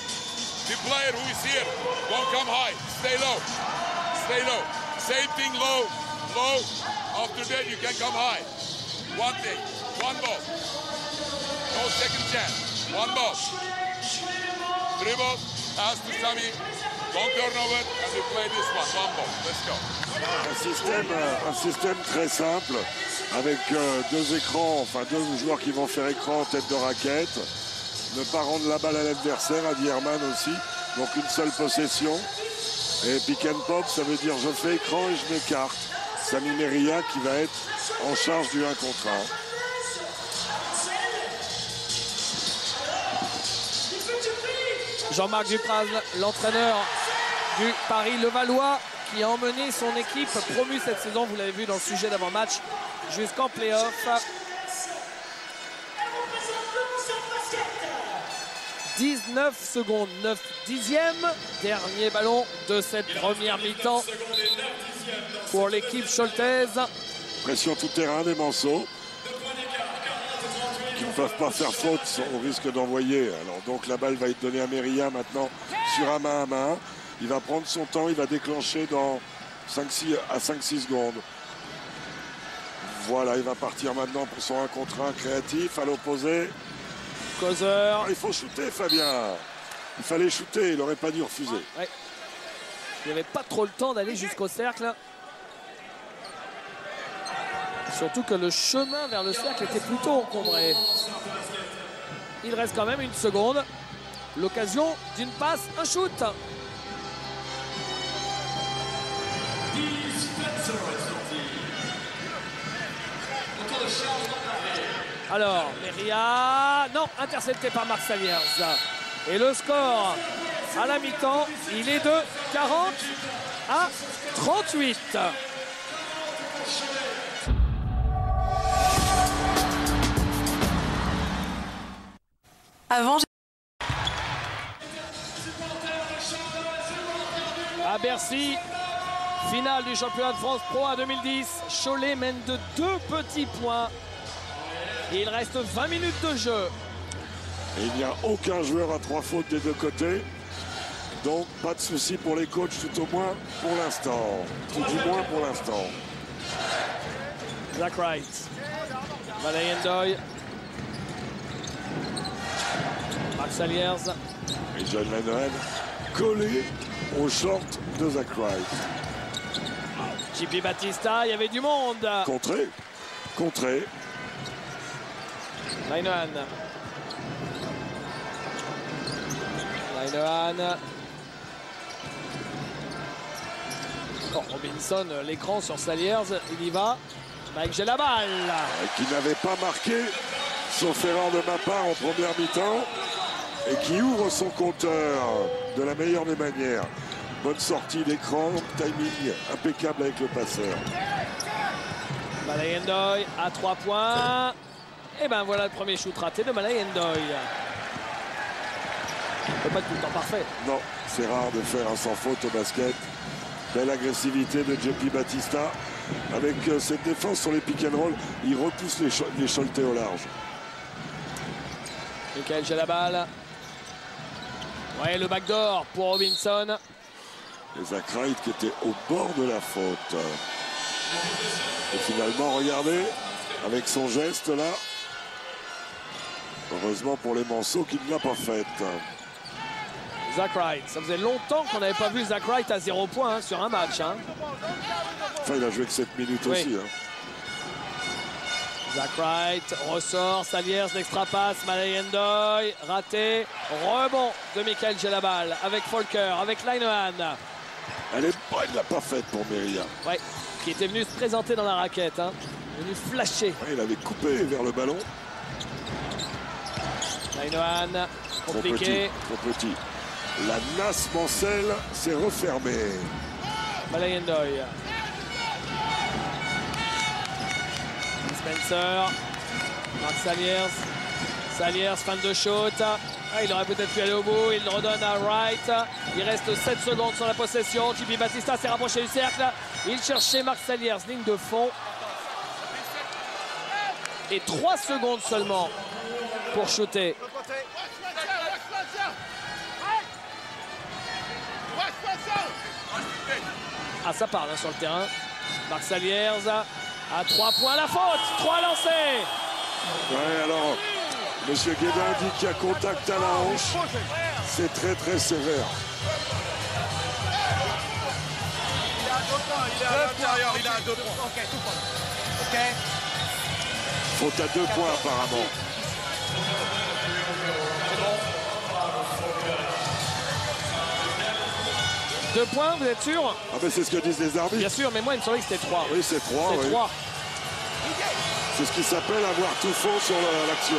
The player who is here, don't come high. Stay low. Stay low. Same thing, low, low. After that, you can come high. One thing, one ball. No second chance. One ball. Dribble, pass to Sami. Don't turn over, and we play this one. One ball. Let's go. Un système très simple avec deux écrans, enfin deux joueurs qui vont faire écran en tête de raquette. Ne pas rendre la balle à l'adversaire, a dit Herman aussi. Donc une seule possession. Et pick and pop, ça veut dire je fais écran et je m'écarte. Sami Meria qui va être en charge du 1 contre 1. Jean-Marc Dupraz, l'entraîneur du Paris Levallois, qui a emmené son équipe promue cette saison, vous l'avez vu dans le sujet d'avant-match, jusqu'en play-off. 19 secondes, 9 dixièmes. Dernier ballon de cette première mi-temps pour l'équipe choltaise. Pression tout terrain des Manceaux qui ne peuvent pas faire faute au risque d'envoyer. Alors donc la balle va être donnée à Meria maintenant sur un main à main. Il va prendre son temps, il va déclencher dans 5-6 secondes. Voilà, il va partir maintenant pour son 1 contre 1 créatif à l'opposé. Causeur. Il faut shooter, Fabien. Il fallait shooter, il n'aurait pas dû refuser. Ouais. Il n'y avait pas trop le temps d'aller jusqu'au cercle. Surtout que le chemin vers le cercle était plutôt encombré. Il reste quand même une seconde. L'occasion d'une passe, un shoot. Alors, Meria, non, intercepté par Marc Saliers. Et le score à la mi-temps, il est de 40 à 38. Avant, à Bercy, finale du championnat de France Pro A 2010. Cholet mène de 2 petits points. Et il reste 20 minutes de jeu. Et il n'y a aucun joueur à 3 fautes des deux côtés. Donc pas de souci pour les coachs, tout au moins pour l'instant. Tout du moins pour l'instant. Zach Wright. Valérie Ndoye. Marc Saliers. Et John Lennon collé au short de Zach Wright. JP Batista, il y avait du monde. Contré. Contré. Linehan. Linehan. Oh, Robinson, l'écran sur Saliers, il y va. Mike, j'ai la balle. Qui n'avait pas marqué, sauf erreur de ma part en première mi-temps. Et qui ouvre son compteur de la meilleure des manières. Bonne sortie d'écran, timing impeccable avec le passeur. Valérie Ndoye à 3 points. Et ben voilà le premier shoot raté de Valérie Ndoye. peut pas être tout le temps parfait. Non, c'est rare de faire un sans faute au basket. Belle agressivité de JP Batista. Avec cette défense sur les pick and roll, il repousse les Choletais au large. Michael Gelabal. Ouais, le backdoor pour Robinson. Et Zach Wright qui était au bord de la faute. Et finalement, regardez, avec son geste là, heureusement pour les Manceaux qu'il ne l'a pas faite. Zach Wright, ça faisait longtemps qu'on n'avait pas vu Zach Wright à 0 points hein, sur un match. Hein. Enfin, il a joué que 7 minutes oui. aussi. Hein. Zach Wright ressort, Saliers, l'extra passe, Malayendoy, raté, rebond de Michael Gelabal avec Folker, avec Linehan. Elle est bonne, il l'a pas faite pour Meria. Ouais, qui était venu se présenter dans la raquette, hein. Venu flasher. Ouais, il avait coupé vers le ballon. Linehan, compliqué. Trop petit. La nasse Mancel s'est refermée. Malayendoy. Spencer, Marc Saliers. Saliers, fan de shoot. Ah, il aurait peut-être pu aller au bout. Il le redonne à Wright. Il reste 7 secondes sur la possession. JP Batista s'est rapproché du cercle. Il cherchait Marc Saliers, ligne de fond. Et 3 secondes seulement pour shooter. Ah, ça parle hein, sur le terrain. Marc Saliers à 3 points. La faute, 3 lancés. Ouais, alors, Monsieur Guédin dit qu'il y a contact à la hanche. C'est très très sévère. Il a 2 points, il est à l'intérieur, il a 2 points. Ok, tout point. Ok. Faute à 2 points apparemment. 2 points, vous êtes sûr? Ah ben c'est ce que disent les arbitres. Bien sûr, mais moi il me semblait que c'était 3. Oui, c'est 3. C'est oui. 3. C'est ce qui s'appelle avoir tout fond sur l'action.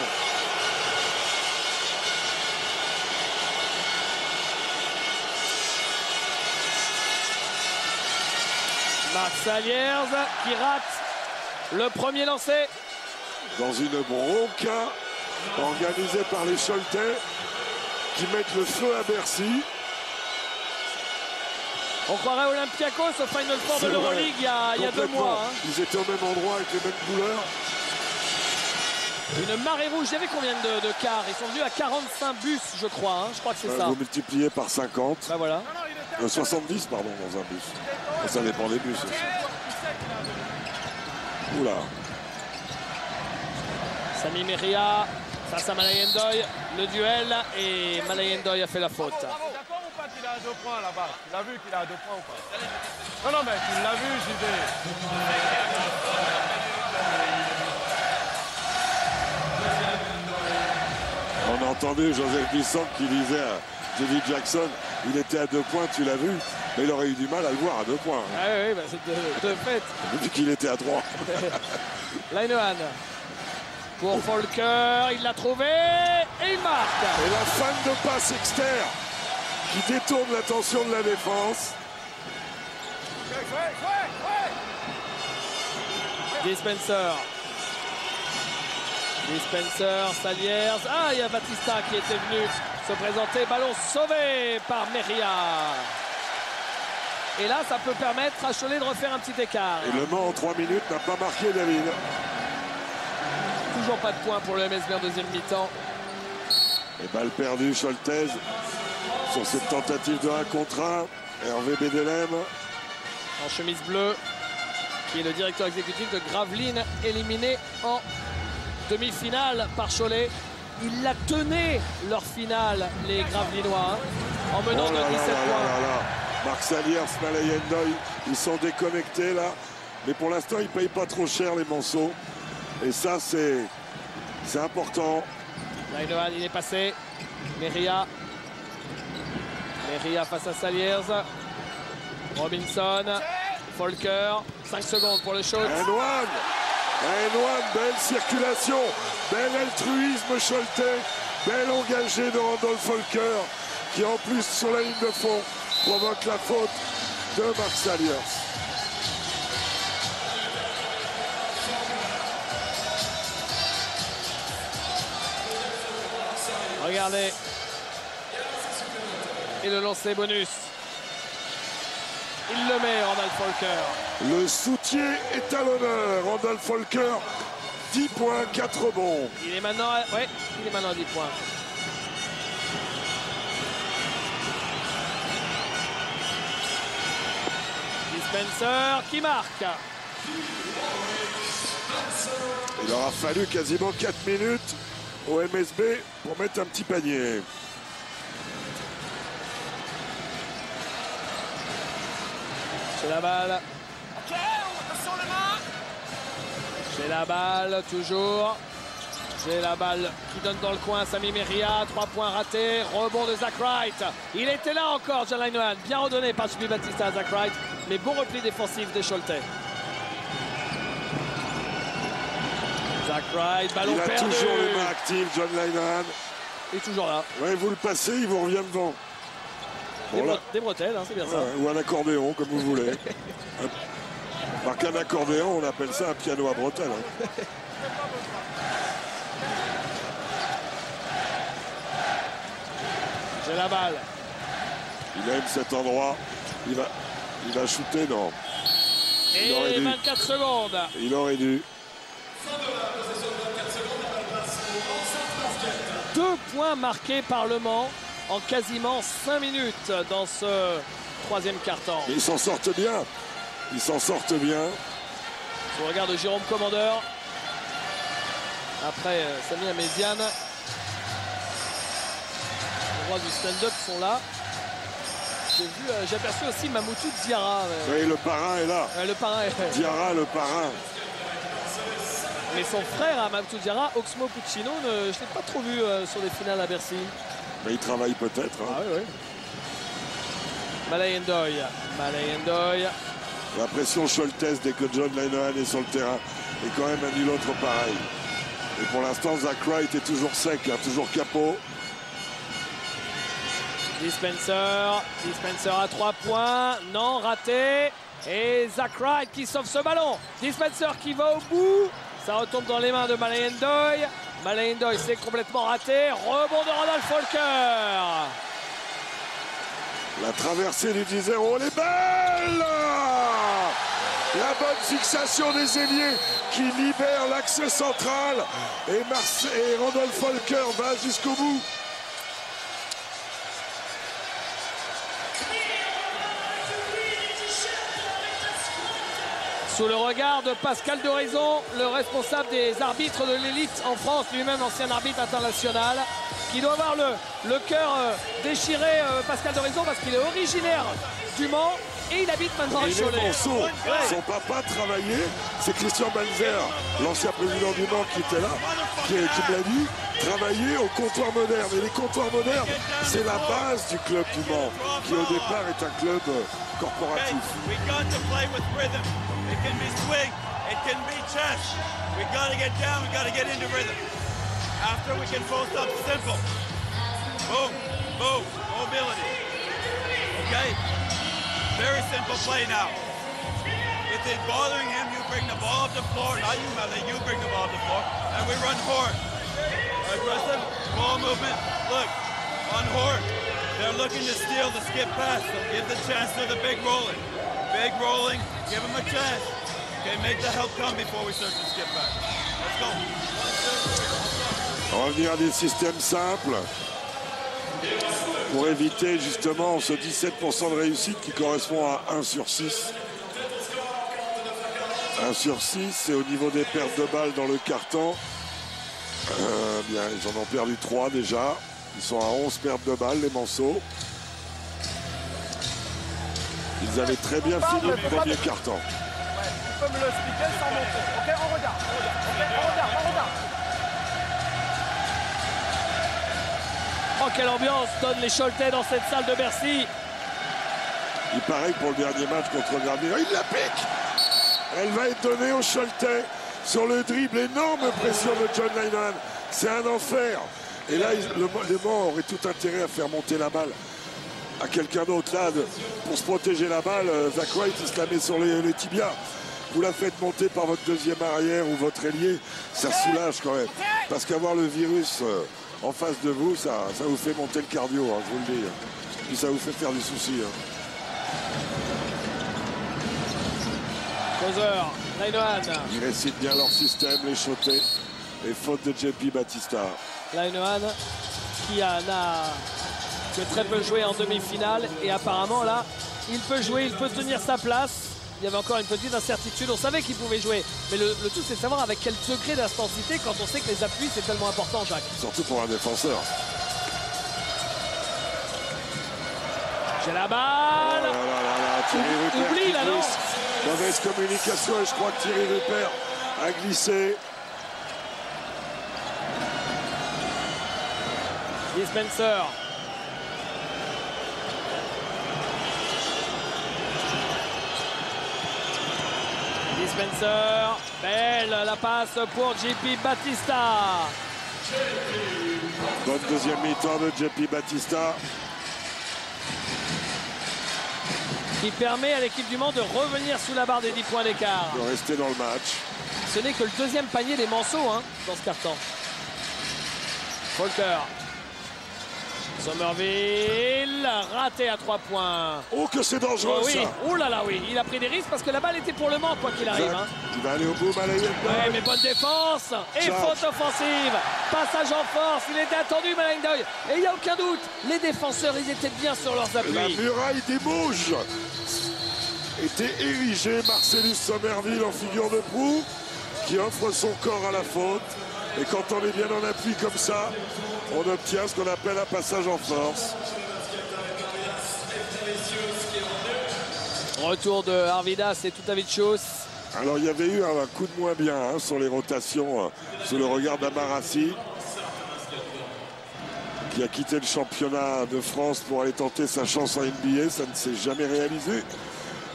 Marc Saliers qui rate le premier lancé. Dans une bronca organisée par les Choletais qui mettent le feu à Bercy. On croirait Olympiakos au Final Four de l'Euroleague il y a 2 mois. Hein. Ils étaient au même endroit avec les mêmes couleurs. Une marée rouge. Il y avait combien de quarts? Ils sont venus à 45 bus, je crois. Hein. Je crois que c'est ça. Vous multipliez par 50. Ben voilà. 70, pardon, dans un bus. Ça dépend des bus aussi. Oula. Sami Meria face à Malayendoy. Le duel et Malayendoy a fait la faute. D'accord ou pas qu'il a 2 points là-bas? Tu l'as vu qu'il a 2 points ou pas? Non, non, mais tu l'as vu, JB. On a entendu Joseph Bisson qui disait à David Jackson, il était à 2 points, tu l'as vu, mais il aurait eu du mal à le voir à 2 points. Ah oui, bah c'est de fait. Vu qu'il était à 3. Linehan pour Folker, il l'a trouvé et il marque. Et la fan de passe externe qui détourne l'attention de la défense. Dispenser. Saliers. Ah, il y a Batista qui était venu se présenter. Ballon sauvé par Meria. Et là, ça peut permettre à Cholet de refaire un petit écart. Et Le Mans en 3 minutes n'a pas marqué David. Toujours pas de points pour le MSB en deuxième mi-temps. Et balle perdue, Choltaise sur cette tentative de 1 contre 1. Hervé Bédelem. En chemise bleue, qui est le directeur exécutif de Gravelines, éliminé en demi-finale par Cholet. Ils la tenaient leur finale, les Gravelinois, hein, en menant de 17 points. Marc Saliers, Malayendoy, ils sont déconnectés là. Mais pour l'instant, ils ne payent pas trop cher les Manceaux. Et ça, c'est important. Linehan, il est passé. Meria face à Saliers. Robinson. Folker. 5 secondes pour le shoot. N1, belle circulation. Bel altruisme Choletais. Bel engagé de Randolph Folker. Qui en plus, sur la ligne de fond, provoque la faute de Marc Saliers. Regardez. Et le lancer bonus. Il le met, Randall Folker. Le soutien est à l'honneur. Randall Folker, 10 points, 4 rebonds. Il est maintenant à 10 points. Spencer qui marque. Il aura fallu quasiment 4 minutes au MSB pour mettre un petit panier. C'est la balle. J'ai la balle, toujours. J'ai la balle qui donne dans le coin, Sami Meria, 3 points ratés, rebond de Zach Wright. Il était là encore, John Linohan, bien redonné par Jimmy Batista à Zach Wright, mais bon repli défensif de Schulte. Zach Wright, ballon perdu. Il a toujours les mains actives, John Linohan. Il est toujours là. Ouais, vous le passez, il vous revient devant. Des bretelles, hein, c'est bien ça. Ouais, ou un accordéon, comme vous voulez. Par qu'un accordéon, on appelle ça un piano à bretelles. Hein. J'ai la balle. Il aime cet endroit. Il va shooter, non. Et 24 secondes. Il aurait dû. 2 points marqués par Le Mans en quasiment 5 minutes dans ce 3e quart-temps. Ils s'en sortent bien. Ils s'en sortent bien. Sous le regard de Jérôme Commandeur. Après Sami Améziane. Les rois du stand-up sont là. J'ai aperçu aussi Mamoutou Diarra. Oui, le parrain est là. Le parrain est... Diarra, le parrain. Mais son frère, Mamoutou Diarra, Oxmo Puccino, je ne l'ai pas trop vu sur les finales à Bercy. Mais il travaille peut-être. Hein. Ah oui, oui. Malay Ndoye. La pression Scholtes dès que John Linohan est sur le terrain est quand même un nul autre pareil. Et pour l'instant, Zach Wright est toujours sec, hein, toujours capot. Dispenser à 3 points. Non, raté. Et Zach Wright qui sauve ce ballon. Dispenser qui va au bout. Ça retombe dans les mains de Malay Ndoye. Malay Ndoye, c'est complètement raté. Rebond de Randall Folker. La traversée du 10-0, elle est belle! La bonne fixation des ailiers qui libère l'axe central. Et Randall Folker va jusqu'au bout. Sous le regard de Pascal Doraison, le responsable des arbitres de l'élite en France, lui-même ancien arbitre international, qui doit avoir le cœur déchiré, Pascal Doraison, parce qu'il est originaire du Mans et il habite maintenant à Cholet. Son papa travaillait, c'est Christian Banzer, l'ancien président du Mans qui était là, qui me l'a dit, travaillait au comptoir moderne. Et les comptoirs modernes, c'est la base du club du Mans, qui au départ est un club corporatif. It can be swing, it can be chess. We got to get down, we got to get into rhythm. After we can post up simple. Boom, boom, mobility. Okay? Very simple play now. If it's bothering him, you bring the ball up the floor. Not you, Mother, you bring the ball up the floor. And we run hard. Aggressive, ball movement. Look, on hard. They're looking to steal the skip pass, so give the chance to the big rolling. Big rolling, give him a chance. Okay, make the help come before we start to skip back. Let's go. Revenir à des systèmes simples pour éviter justement ce 17% de réussite qui correspond à 1 sur 6. 1 sur 6, c'est au niveau des pertes de balles dans le carton. Bien, ils en ont perdu 3 déjà. Ils sont à 11 pertes de balles, les Manceaux. Ils avaient très bien fini le premier carton. Ouais, tu peux me l'expliquer sans monter. Ok, on regarde. Ok, on regarde. Oh, quelle ambiance donne les Choletais dans cette salle de Bercy. Il paraît que pour le dernier match contre Gravelines, il la pique. Elle va être donnée aux Choletais sur le dribble. Énorme pression de John Linohan. C'est un enfer. Et là, les Mans auraient tout intérêt à faire monter la balle à quelqu'un d'autre. Là, pour se protéger la balle, Zach Wright, il se la met sur les tibias. Vous la faites monter par votre deuxième arrière ou votre ailier, ça soulage quand même. Parce qu'avoir le virus en face de vous, ça vous fait monter le cardio, hein, je vous le dis. Puis ça vous fait faire des soucis. Hein. Causeur, Lainohan. Ils récitent bien leur système, les shotés. Et faute de JP Batista. Lainohan qui n'a que très peu joué en demi-finale. Et apparemment là, il peut jouer, il peut tenir sa place. Il y avait encore une petite incertitude. On savait qu'il pouvait jouer. Mais le tout, c'est de savoir avec quel degré d'intensité quand on sait que les appuis, c'est tellement important, Jacques. Surtout pour un défenseur. J'ai la balle. Oh là, Thierry Rupert oublie là, non? Mauvaise communication et je crois que Thierry Rupert a glissé. Dispenser. Dispenser. Belle la passe pour JP Batista. Bonne deuxième mi-temps de JP Batista. Qui permet à l'équipe du Mans de revenir sous la barre des 10 points d'écart. De rester dans le match. Ce n'est que le deuxième panier des Manceaux hein, dans ce carton. Volker. Somerville, raté à 3 points. Oh que c'est dangereux oui. ça. Oh là là oui, il a pris des risques parce que la balle était pour le Mans quoi qu'il arrive. Hein. Il va aller au bout, Malaïen. Ouais, mais bonne défense et faute offensive. Passage en force, il était attendu Malaïen. Et il n'y a aucun doute, les défenseurs ils étaient bien sur leurs appuis. La muraille des Mauges était érigée. Marcellus Somerville en figure de proue qui offre son corps à la faute. Et quand on est bien en appui comme ça, on obtient ce qu'on appelle un passage en force. Retour de Arvidas et Tutavicius. Alors il y avait eu un coup de moins bien hein, sur les rotations, sous le regard d'Amarassi, qui a quitté le championnat de France pour aller tenter sa chance en NBA. Ça ne s'est jamais réalisé.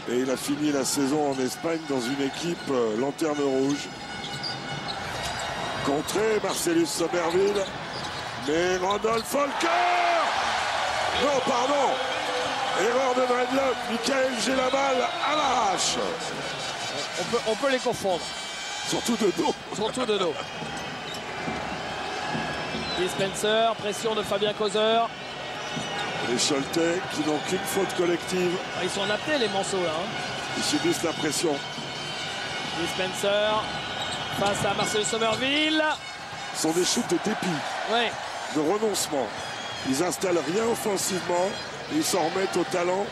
Et il a fini la saison en Espagne dans une équipe lanterne rouge. Contré Marcellus Somerville. Mais Randolph Volker. Non, pardon. Erreur de Redlock. Michael j'ai la balle à l'arrache. On peut les confondre. Surtout de dos. Surtout de dos. Dispenser, pression de Fabien Causeur. Les Choletais qui n'ont qu'une faute collective. Ils sont en apnée les Manceaux là. Hein. Ils subissent la pression. Dispenser face à Marcel Somerville. Ce sont des shoots de dépit, ouais. De renoncement. Ils installent rien offensivement et ils s'en remettent au talent.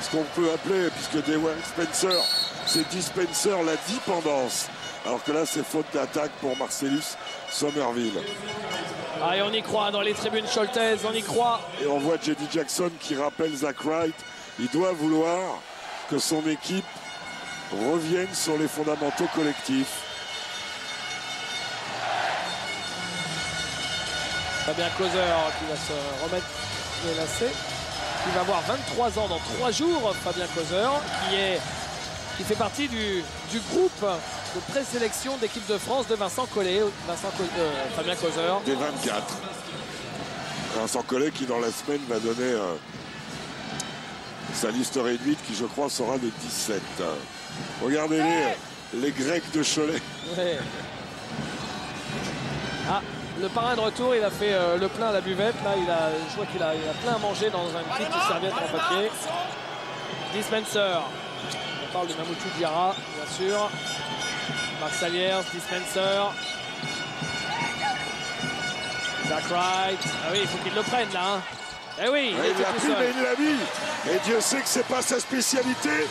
Ce qu'on peut appeler, puisque Dewayne Spencer, c'est Dispenser la dépendance. Alors que là, c'est faute d'attaque pour Marcellus Somerville. Ah, et on y croit dans les tribunes choltaises, on y croit. Et on voit J.D. Jackson qui rappelle Zach Wright. Il doit vouloir que son équipe revienne sur les fondamentaux collectifs. Fabien Causeur qui va se remettre les lacets. Il va avoir 23 ans dans 3 jours, Fabien Causeur, qui fait partie du groupe de présélection d'équipe de France de Vincent Collet. Fabien Causeur. Des 24. Vincent Collet qui dans la semaine va donner sa liste réduite qui je crois sera de 17. Regardez les Grecs de Cholet. Ouais. Ah, le parrain de retour, il a fait le plein à la buvette. Là, je vois qu'il a plein à manger dans une petite serviette en papier. Dispenser. On parle de Mamoutou Diarra, bien sûr. Marc Saliers, Dispenser. Zach Wright. Ah oui, il faut qu'il le prenne là. Hein. Eh oui, il l'a pris, mais il l'a mis. Et Dieu sait que c'est pas sa spécialité.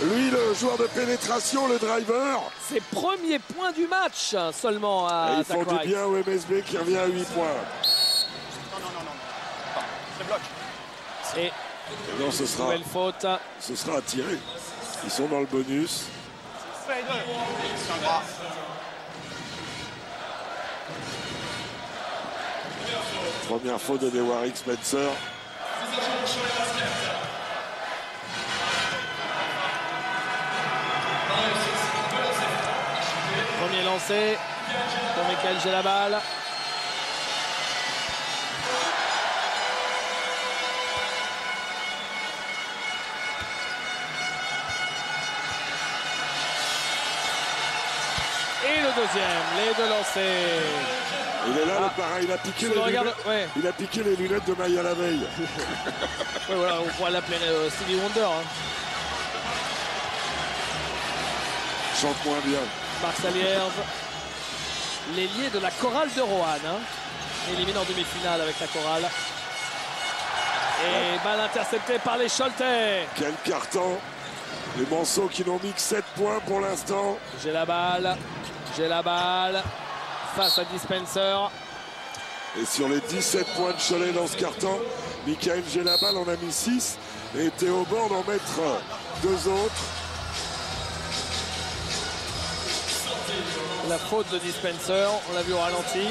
Lui, le joueur de pénétration, le driver. Ses premiers points du match seulement à Zach Wright. Ils font du bien au MSB qui revient à 8 points. Non. C'est bloc. Et non, ce sera, nouvelle faute. Ce sera à tirer. Ils sont dans le bonus. Première faute de Warwick Spencer. Premier lancé pour Michael j'ai la balle. Et le deuxième, les deux lancés. Il est là, le pareil, il a piqué les lunettes. Ouais. Il a piqué les lunettes de Maya la veille. Ouais, voilà, on pourrait l'appeler Stevie Wonder. Hein. Chante moins bien. Marc Saliers, l'ailier de la chorale de Roanne, hein. Éliminé en demi-finale avec la chorale. Et mal intercepté par les Choletais. Quel carton. Les Manceaux qui n'ont mis que 7 points pour l'instant. J'ai la balle face à Dispenser. Et sur les 17 points de Cholet dans ce carton, Michael Gelabal en a mis 6 et était au bord d'en mettre 2 autres. La faute de Dispenser, on l'a vu au ralenti.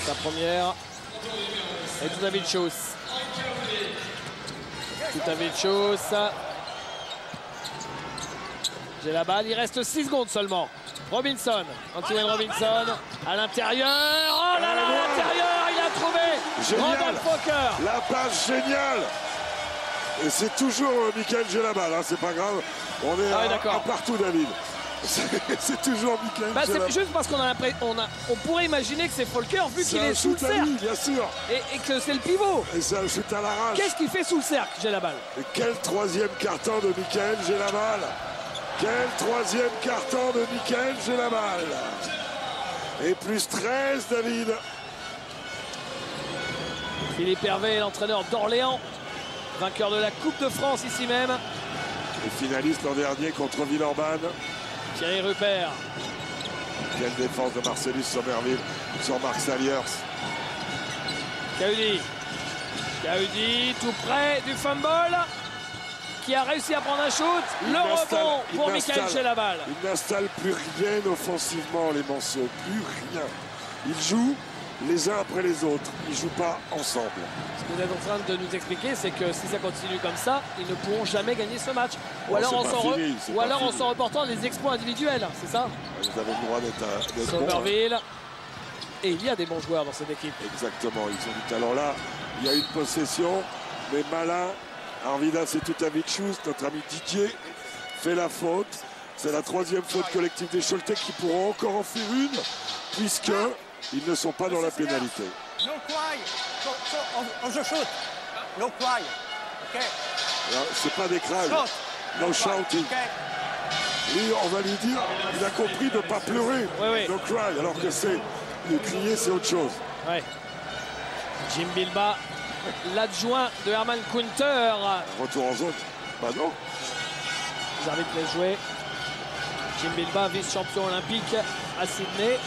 Sa première. Et Tutavicius. J'ai la balle, il reste 6 secondes seulement. Robinson, Antoine Robinson à l'intérieur. Oh là là, à l'intérieur, il a trouvé. Randall Fokker. La passe géniale. Et c'est toujours Michael Gelabal, hein, c'est pas grave. On est à partout, David. C'est toujours Michael Gelabal. C'est juste parce qu'on a l'impression, on pourrait imaginer que c'est Fokker vu qu'il est sous le cercle. Bien sûr. Et que c'est le pivot. Et c'est un shoot à l'arrache. Qu'est-ce qu'il fait sous le cercle, Gelabal? Et quel troisième carton de Michael Gelabal. Quel troisième carton de Michael Gelabal. Et plus 13, David. Philippe Hervé, l'entraîneur d'Orléans, vainqueur de la Coupe de France ici même. Et finaliste l'an dernier contre Villeurbanne. Thierry Rupert. Quelle défense de Marcellus Sommerville sur Marc Saliers. Caudi, tout près du fumble, qui a réussi à prendre un shoot. Le rebond pour Michael Gelabal. Il n'installe plus rien offensivement, les Manceaux. Plus rien. Ils jouent les uns après les autres. Ils ne jouent pas ensemble. Ce que vous êtes en train de nous expliquer, c'est que si ça continue comme ça, ils ne pourront jamais gagner ce match. Ou alors en s'en reportant les exploits individuels, c'est ça? Vous avez le droit d'être Sommerville. Bon, hein. Et il y a des bons joueurs dans cette équipe. Exactement, ils ont du talent là. Il y a une possession, mais malin. Arvidas et Tutavicius, notre ami Didier, fait la faute. C'est la 3e faute collective des Choletais qui pourront encore en faire une, puisque ils ne sont pas dans la pénalité. No cry. On the shoot. No cry. OK. C'est pas des craintes. No shouting. Lui, on va lui dire, il a compris de ne pas pleurer. Oui. No cry, alors que c'est le crier, c'est autre chose. Ouais. Jim Bilba, l'adjoint de Herman Kunter. Retour en zone. Bah non. Les arbitres laissent jouer. Jim Bilba, vice-champion olympique à Sydney.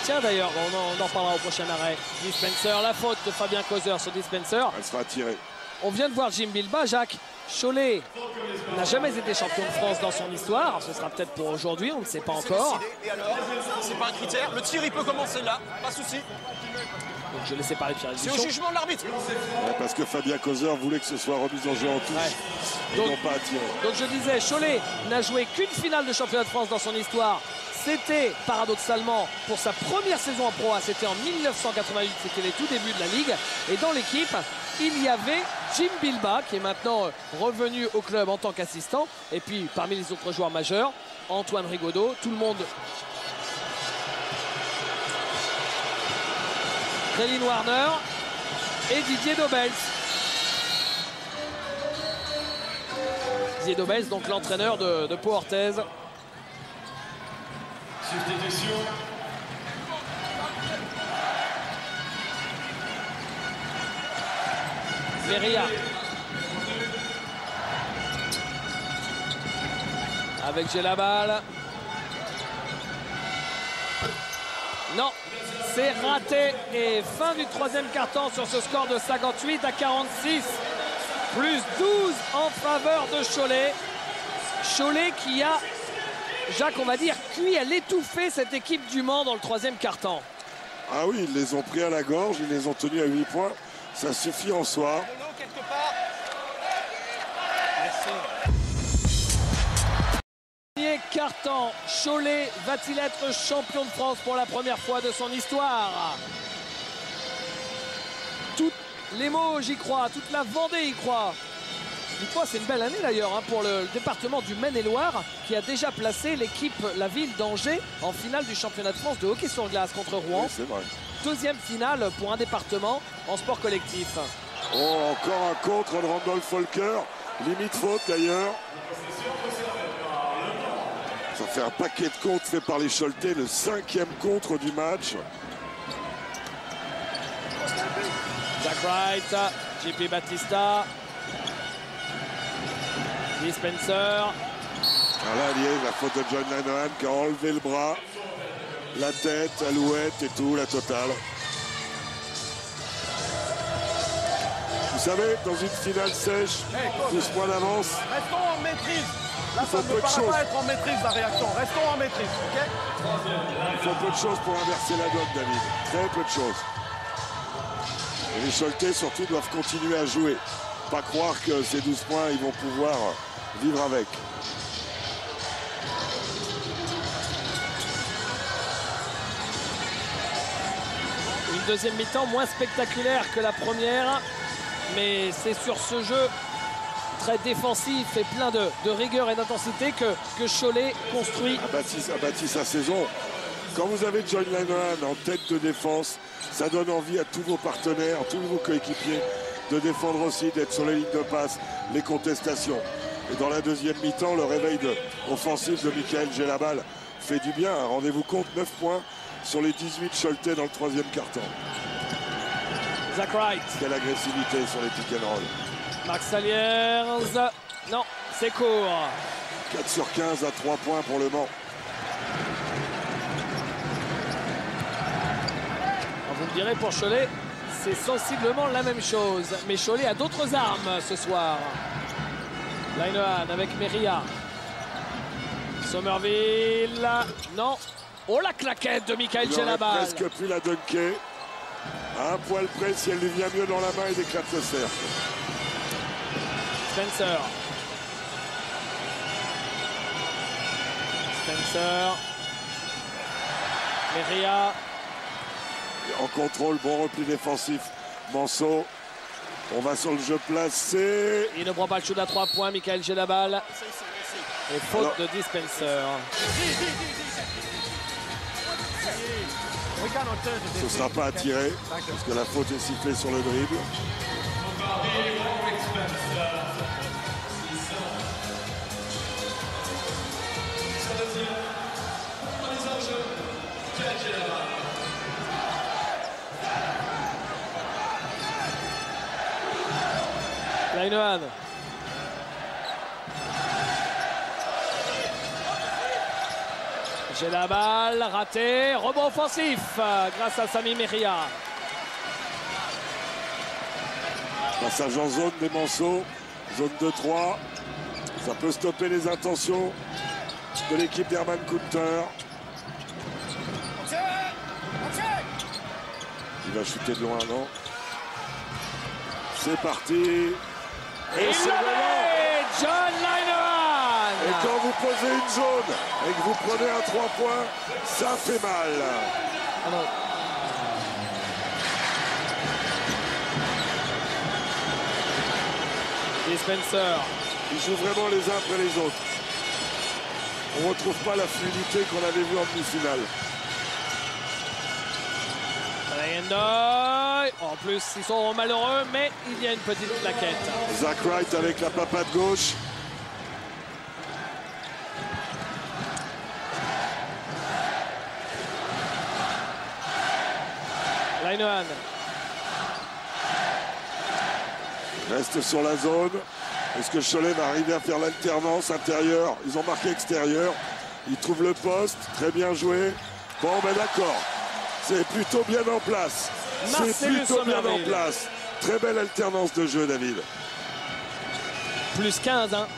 Tiens d'ailleurs, on en parlera au prochain arrêt. Dispenser, la faute de Fabien Causer sur Dispenser. Elle sera tirée. On vient de voir Jim Bilba, Jacques. Cholet n'a jamais été champion de France dans son histoire. Ce sera peut-être pour aujourd'hui, on ne sait pas encore. Et alors, c'est pas un critère. Le tir, il peut commencer là, pas de souci. Donc je laissais parler Pierre C'est au jugement de l'arbitre. Parce que Fabien Causer voulait que ce soit remis en jeu en touche. Et non pas à tirer. Donc je disais, Cholet n'a joué qu'une finale de championnat de France dans son histoire. C'était paradoxalement pour sa première saison en Pro A, c'était en 1988, c'était les tout débuts de la Ligue. Et dans l'équipe, il y avait Jim Bilba, qui est maintenant revenu au club en tant qu'assistant. Et puis parmi les autres joueurs majeurs, Antoine Rigaudot, tout le monde. Réline Warner et Didier Dobels. Didier Dobels, donc l'entraîneur de Pau Orthez. Veria avec Gelabal. Non, c'est raté. Et fin du 3e quart-temps sur ce score de 58 à 46. Plus 12 en faveur de Cholet. Cholet qui a, Jacques, on va dire, cuit à l'étouffer cette équipe du Mans dans le 3e quart-temps. Ah oui, ils les ont pris à la gorge, ils les ont tenus à 8 points. Ça suffit en soi. Premier quart-temps, Cholet va-t-il être champion de France pour la première fois de son histoire? Toutes les mots, j'y crois. Toute la Vendée y croit. Dites-moi, c'est une belle année d'ailleurs hein, pour le département du Maine-et-Loire qui a déjà placé l'équipe, la ville d'Angers, en finale du championnat de France de hockey sur glace contre Rouen. Oui, c'est vrai. Deuxième finale pour un département en sport collectif. Oh, encore un contre de Randolph Folker. Limite faute d'ailleurs. Ça fait un paquet de contres fait par les Choletais. Le 5e contre du match. Jack Wright, JP Battista. Dispenser. Voilà, la faute de John Lanohan qui a enlevé le bras. La tête, alouette et tout, la totale. Vous savez, dans une finale sèche, 12 points d'avance. Restons en maîtrise. Là, il faut ça ne peu de paraît choses. pas être en maîtrise la réaction. Restons en maîtrise, ok? Il faut peu de choses pour inverser la donne, David. Très peu de choses. Et les Choletais, surtout, doivent continuer à jouer. Pas croire que ces 12 points, ils vont pouvoir vivre avec. Une deuxième mi-temps moins spectaculaire que la première, mais c'est sur ce jeu très défensif et plein de rigueur et d'intensité que Cholet construit. A bâti sa saison. Quand vous avez John Lanohan en tête de défense, ça donne envie à tous vos partenaires, tous vos coéquipiers de défendre aussi, d'être sur les lignes de passe, les contestations. Et dans la deuxième mi-temps, le réveil offensif de Michael Gelabal fait du bien. Rendez-vous compte, 9 points sur les 18 Choletais dans le 3e quart-temps. Zach Wright. Quelle agressivité sur les pick and roll. Max Saliers. Non, c'est court. 4 sur 15 à 3 points pour le Mans. Vous me direz, pour Cholet, c'est sensiblement la même chose. Mais Cholet a d'autres armes ce soir. Linohan avec Meria. Somerville. Non. Oh, la claquette de Michael Il aurait Gelabal. presque pu la dunker. À un poil près, si elle lui vient mieux dans la main, il éclate le cercle. Spencer. Meria. En contrôle, bon repli défensif. Manceau. On va sur le jeu placé. Il ne prend pas le shoot à 3 points, Michael Gelabal. Et faute de Dispenser. Ce ne sera pas à tirer, parce que la faute est sifflée sur le dribble. Linohan. Gelabal, raté, rebond offensif grâce à Sami Meria. Passage en zone des Manceaux, zone de 3. Ça peut stopper les intentions de l'équipe d'Herman Kunter. Il va shooter de loin, non? C'est parti. Et c'est John Linohan. Et quand vous posez une zone et que vous prenez un 3 points, ça fait mal. Dispenser. Ils jouent vraiment les uns après les autres. On ne retrouve pas la fluidité qu'on avait vue en demi-finale. En plus, ils sont malheureux, mais il y a une petite plaquette. Zach Wright avec la papade gauche. Linohan. Reste sur la zone. Est-ce que Cholet va arriver à faire l'alternance intérieure? Ils ont marqué extérieur. Ils trouvent le poste. Très bien joué. Bon, ben d'accord. C'est plutôt bien en place. C'est plutôt bien en place. Très belle alternance de jeu, David. Plus 15, hein.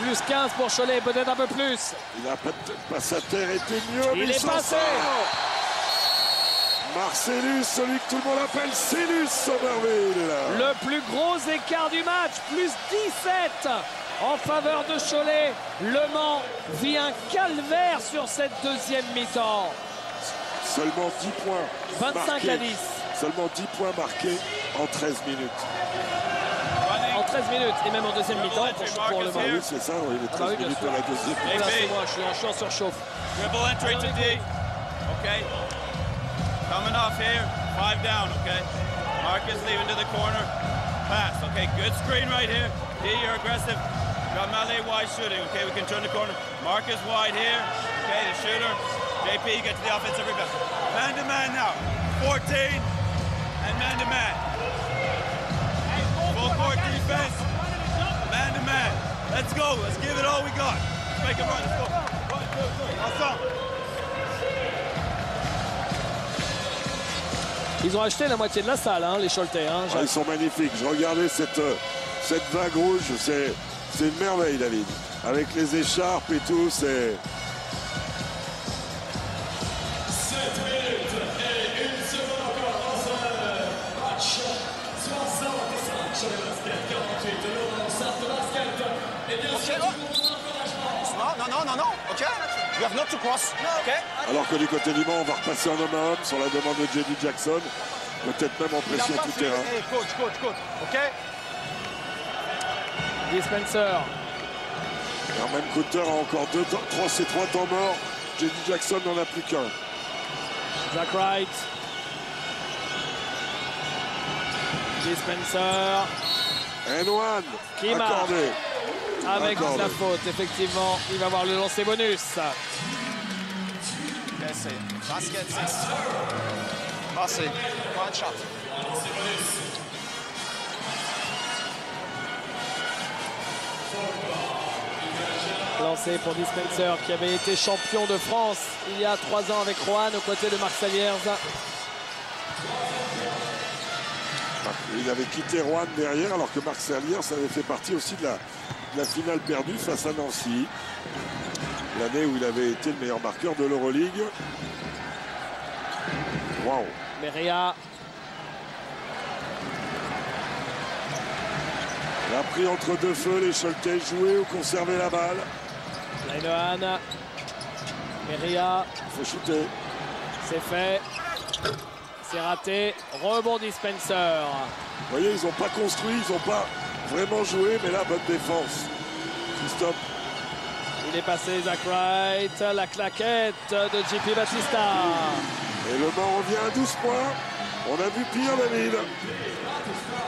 Plus 15 pour Cholet, peut-être un peu plus. Il n'a pas sa terre été mieux. Il est passé. Marcellus, celui que tout le monde appelle Célus Somerville. Le plus gros écart du match, plus 17 en faveur de Cholet. Le Mans vit un calvaire sur cette deuxième mi-temps. Seulement 10 points 25 marqués. à 10. Seulement 10 points marqués en 13 minutes. En pendant 13 minutes et même en deuxième mi-temps pour le Ah Mans. oui, c'est ça, oui, les 13 minutes à la deuxième. Là, c'est moi, je suis en surchauffe. Dribble entry to D. Okay. Coming off here. 5 down, okay. Marcus leaving to the corner. Pass, okay. Good screen right here. D, you're aggressive. Got Malé wide shooting, okay. We can turn the corner. Marcus wide here. Okay, the shooter. JP, get to the offensive rebound. Man to man now. 14 and man to man. Full court defense. Man to man. Let's go. Let's give it all we got. Let's make a run. Let's go. 1, 2, 3. Ensemble. Ils ont acheté la moitié de la salle, hein, les Choletais. Hein, ils sont magnifiques. Je regardais cette vague rouge. C'est une merveille, David. Avec les écharpes et tout, c'est... 7 minutes et 1 seconde encore dans ce match. 65 sur le basket, 48 le centre de basket. Et bien sûr, Non. OK. You have not to cross. OK. Alors que du côté du Mans, on va repasser en homme à homme sur la demande de J.D. Jackson. Peut-être même en pression tout terrain. Hey, coach. OK. Dispenser. Herman Coulter a encore 3 temps morts. J.D. Jackson n'en a plus qu'un. Zach Wright. Dispenser. And one. Qui marque accordé. Avec la faute, effectivement. Il va avoir le lancer bonus. OK, c'est basket 6. Passé. One shot. Lancé pour Dispenser qui avait été champion de France il y a 3 ans avec Roanne aux côtés de Marc Saliers. Il avait quitté Roanne derrière alors que Marc Saliers avait fait partie aussi de la finale perdue face à Nancy. L'année où il avait été le meilleur marqueur de l'Euroleague. Waouh. Meria. Il a pris entre deux feux, les Choletais jouaient ou conservaient la balle. Linehan. Meria. Il faut shooter. C'est fait. C'est raté. Rebond Dispenser. Vous voyez, ils n'ont pas construit, ils n'ont pas vraiment joué, mais là, bonne défense. Christophe. Il est passé, Zach Wright. La claquette de JP Batista. Et le Mans revient à 12 points. On a vu pire, David.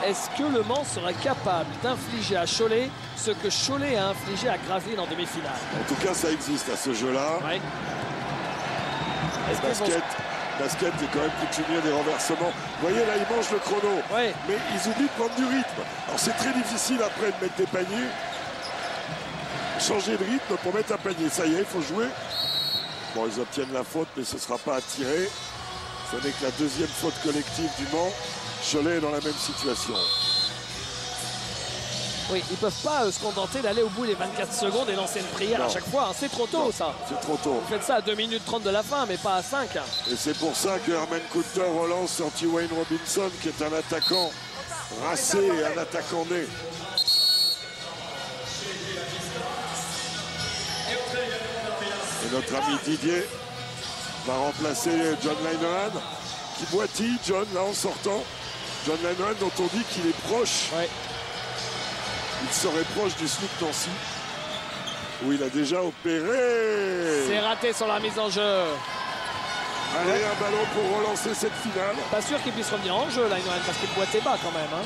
Est-ce que le Mans sera capable d'infliger à Cholet ce que Cholet a infligé à Gravelines en demi-finale? En tout cas, ça existe à ce jeu-là. Ouais. Basket est quand même coutumier des renversements. Vous voyez, là, ils mangent le chrono. Ouais. Mais ils oublient de prendre du rythme. Alors, c'est très difficile après de mettre des paniers. Changer de rythme pour mettre un panier. Ça y est, il faut jouer. Bon, ils obtiennent la faute, mais ce ne sera pas à tirer. Ce n'est que la deuxième faute collective du Mans. Cholet est dans la même situation. Oui, ils ne peuvent pas se contenter d'aller au bout des 24 secondes et lancer une prière à chaque fois. Hein. C'est trop tôt, ça. C'est trop tôt. Vous faites ça à 2 minutes 30 de la fin, mais pas à 5. Et c'est pour ça que Herman Coulter relance sur T-Wayne Robinson, qui est un attaquant racé et un attaquant né. Et notre ami Didier va remplacer John Linehan, qui boitille, John, là, en sortant. John Linehan, dont on dit qu'il est proche. Ouais. Il serait proche du SNUC Nancy, où il a déjà opéré. C'est raté sur la mise en jeu. Allez, un ballon pour relancer cette finale. Pas sûr qu'il puisse revenir en jeu, là, parce qu'il boitait bas quand même. Hein.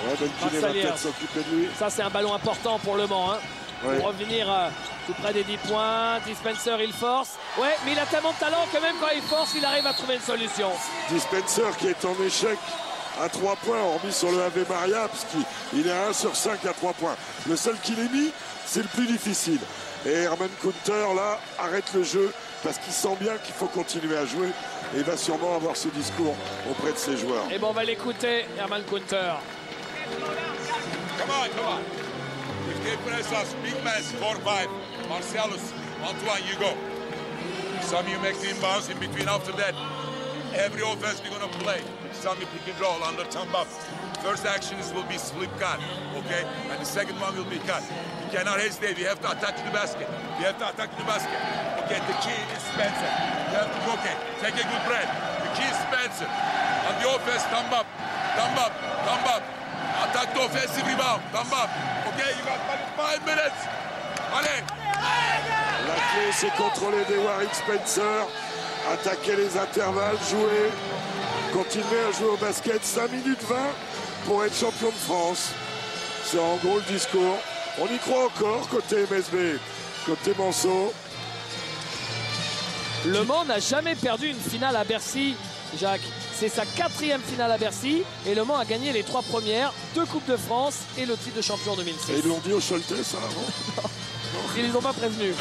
Ouais, Ben Kinney va peut-être s'occuper de lui. Ça, c'est un ballon important pour Le Mans. Hein. Ouais. Pour revenir tout près des 10 points. Dispenser, il force. Ouais, mais il a tellement de talent que même quand il force, il arrive à trouver une solution. Dispenser qui est en échec à 3 points, hormis sur le Ave Maria, parce qu'il est à 1 sur 5 à 3 points. Le seul qu'il ait mis, c'est le plus difficile. Et Herman Coulter, là, arrête le jeu parce qu'il sent bien qu'il faut continuer à jouer. Et il va sûrement avoir ce discours auprès de ses joueurs. Et bon, on va l'écouter, Herman Coulter. Come on. If they press us, big man, 4-5. Marcellus, 1-1, you go. Some you make the inbounds in between after that. Every offense we're going to play. Some you pick and roll under thumb up. First actions will be slip cut, okay? And the second one will be cut. You cannot hesitate. We have to attack the basket. Okay, the key is Spencer. You have to, okay, take a good breath. The key is Spencer. On the offense, thumb up. Attack the offensive rebound. Come up. Okay, you got 5 minutes. Allez. La clé, c'est contrôler des Warwick Spencer, attaquer les intervalles, jouer, continuer à jouer au basket. 5 minutes 20 pour être champion de France. C'est en gros le discours. On y croit encore côté MSB, côté Manceau. Le Mans n'a jamais perdu une finale à Bercy, Jacques. C'est sa 4e finale à Bercy et Le Mans a gagné les 3 premières, 2 Coupes de France et le titre de champion en 2006. Et ils l'ont dit au Choletais, ça, avant. Ils les ont pas prévenus.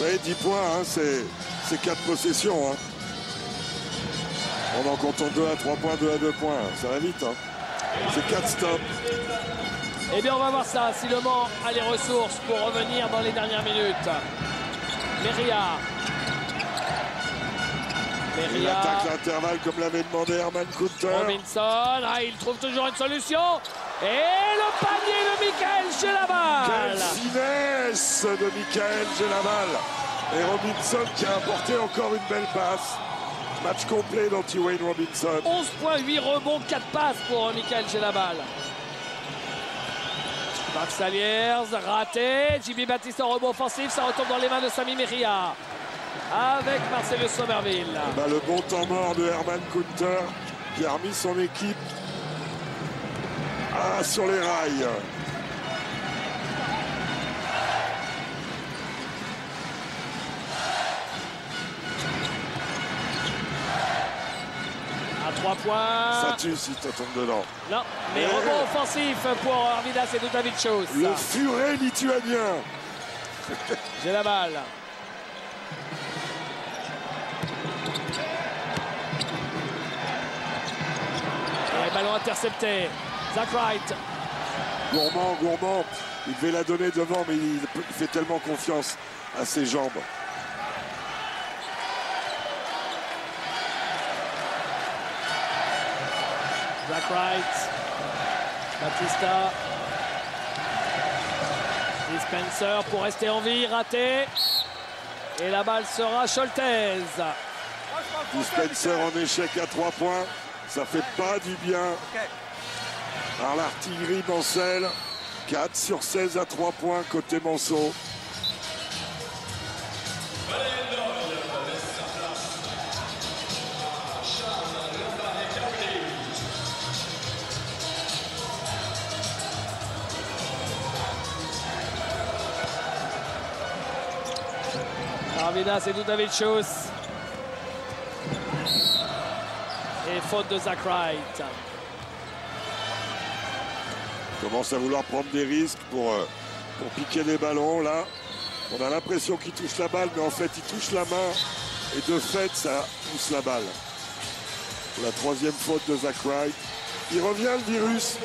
Oui, 10 points, hein, c'est 4 possessions. Hein. On en compte 2 à 3 points, 2 à 2 points. Ça va vite. Hein. C'est 4 stops. Eh bien, on va voir ça, si Le Mans a les ressources pour revenir dans les dernières minutes. Meria. Il attaque l'intervalle comme l'avait demandé Herman Coulter. Robinson, il trouve toujours une solution. Et le panier de Michael Gélaval. Quelle finesse de Michael Gélaval. Et Robinson qui a apporté encore une belle passe. Match complet d'Anti-Wayne Robinson. 11 points, 8 rebonds, 4 passes pour Michael Gélaval. Max Saliers, raté. Jimmy Baptiste en rebond offensif, ça retombe dans les mains de Sami Meria. Avec Marcellus Somerville. Le bon temps mort de Herman Coulter qui a remis son équipe sur les rails. À 3 points. Ça tue si tu tombes dedans. Non, mais rebond offensif pour Arvidas et Dutavichos. Le furet lituanien. J'ai la balle. Et ballon intercepté. Zach Wright. Gourmand. Il devait la donner devant, mais il fait tellement confiance à ses jambes. Zach Wright. Batista. Dispenser pour rester en vie, raté. Et la balle sera Scholtez. Dispenser en échec à 3 points. Ça fait pas du bien. Alors l'artillerie Mancel, 4 sur 16 à 3 points côté Manceau. Arvidas et Dutavichos. Et faute de Zach Wright. Commence à vouloir prendre des risques pour piquer des ballons là. On a l'impression qu'il touche la balle, mais en fait il touche la main et de fait ça pousse la balle. La 3e faute de Zach Wright. Il revient le virus.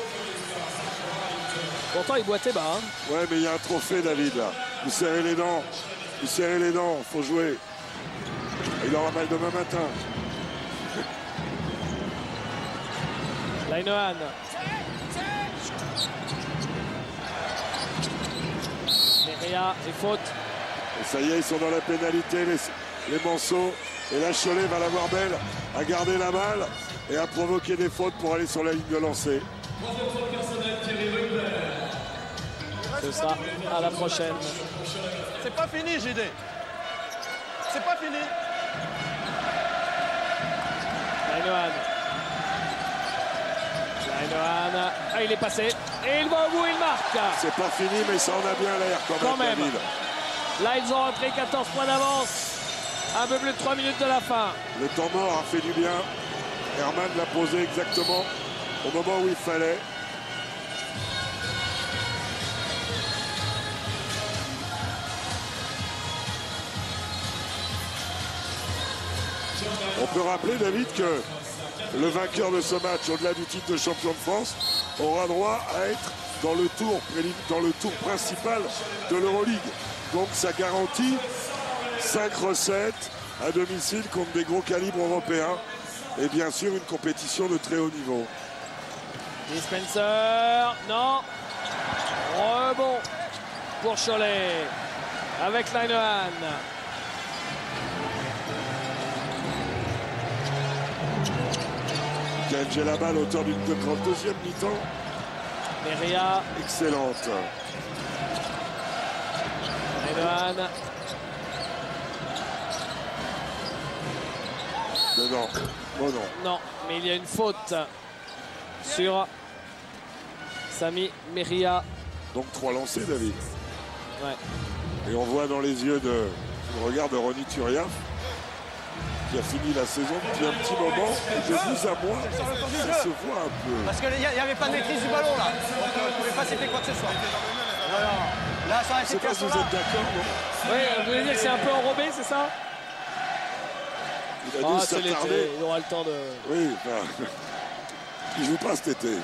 Pourtant il boitait bas. Ouais, mais il y a un trophée, David là. Vous serrez les dents. Vous serrez les dents, faut jouer. Il aura mal demain matin. Lainohan. Meria et faute. Et ça y est, ils sont dans la pénalité, les Manceaux. Et là, Cholet va l'avoir belle à garder la balle et à provoquer des fautes pour aller sur la ligne de lancer. Ce sera à la prochaine. C'est pas fini, JD. C'est pas fini. Lainohan. Il est passé. Et il va au bout, il marque. C'est pas fini, mais ça en a bien l'air quand même. David. Là, ils ont repris 14 points d'avance. Un peu plus de 3 minutes de la fin. Le temps mort a fait du bien. Herman l'a posé exactement au moment où il fallait. On peut rappeler, David, que le vainqueur de ce match, au-delà du titre de champion de France, aura droit à être dans le tour principal de l'Euroleague. Donc ça garantit 5 recettes à domicile contre des gros calibres européens et bien sûr une compétition de très haut niveau. Dispenser, non. Rebond pour Cholet avec Lainohan. Michael Djellaba, l'auteur d'une deuxième mi-temps. Meria. Excellente. Renohan. Dedans. Oh non. Non, mais il y a une faute sur Sami Meria. Donc 3 lancés, David. Ouais. Et on voit dans les yeux le regard de Ronny Turiaf, qui a fini la saison depuis un petit moment. Et de vous à moi, ça se voit un peu. Parce qu'il n'y avait pas de maîtrise du ballon là. Donc on ne pouvait pas citer quoi que ce soit. Voilà. Là, sur la Je ne sais pas si vous êtes d'accord, non? Oui, vous voulez dire que c'est un peu enrobé, c'est ça? Il a dû c'est s'attarder. l'été, il aura le temps de... Oui, enfin, il ne joue pas cet été.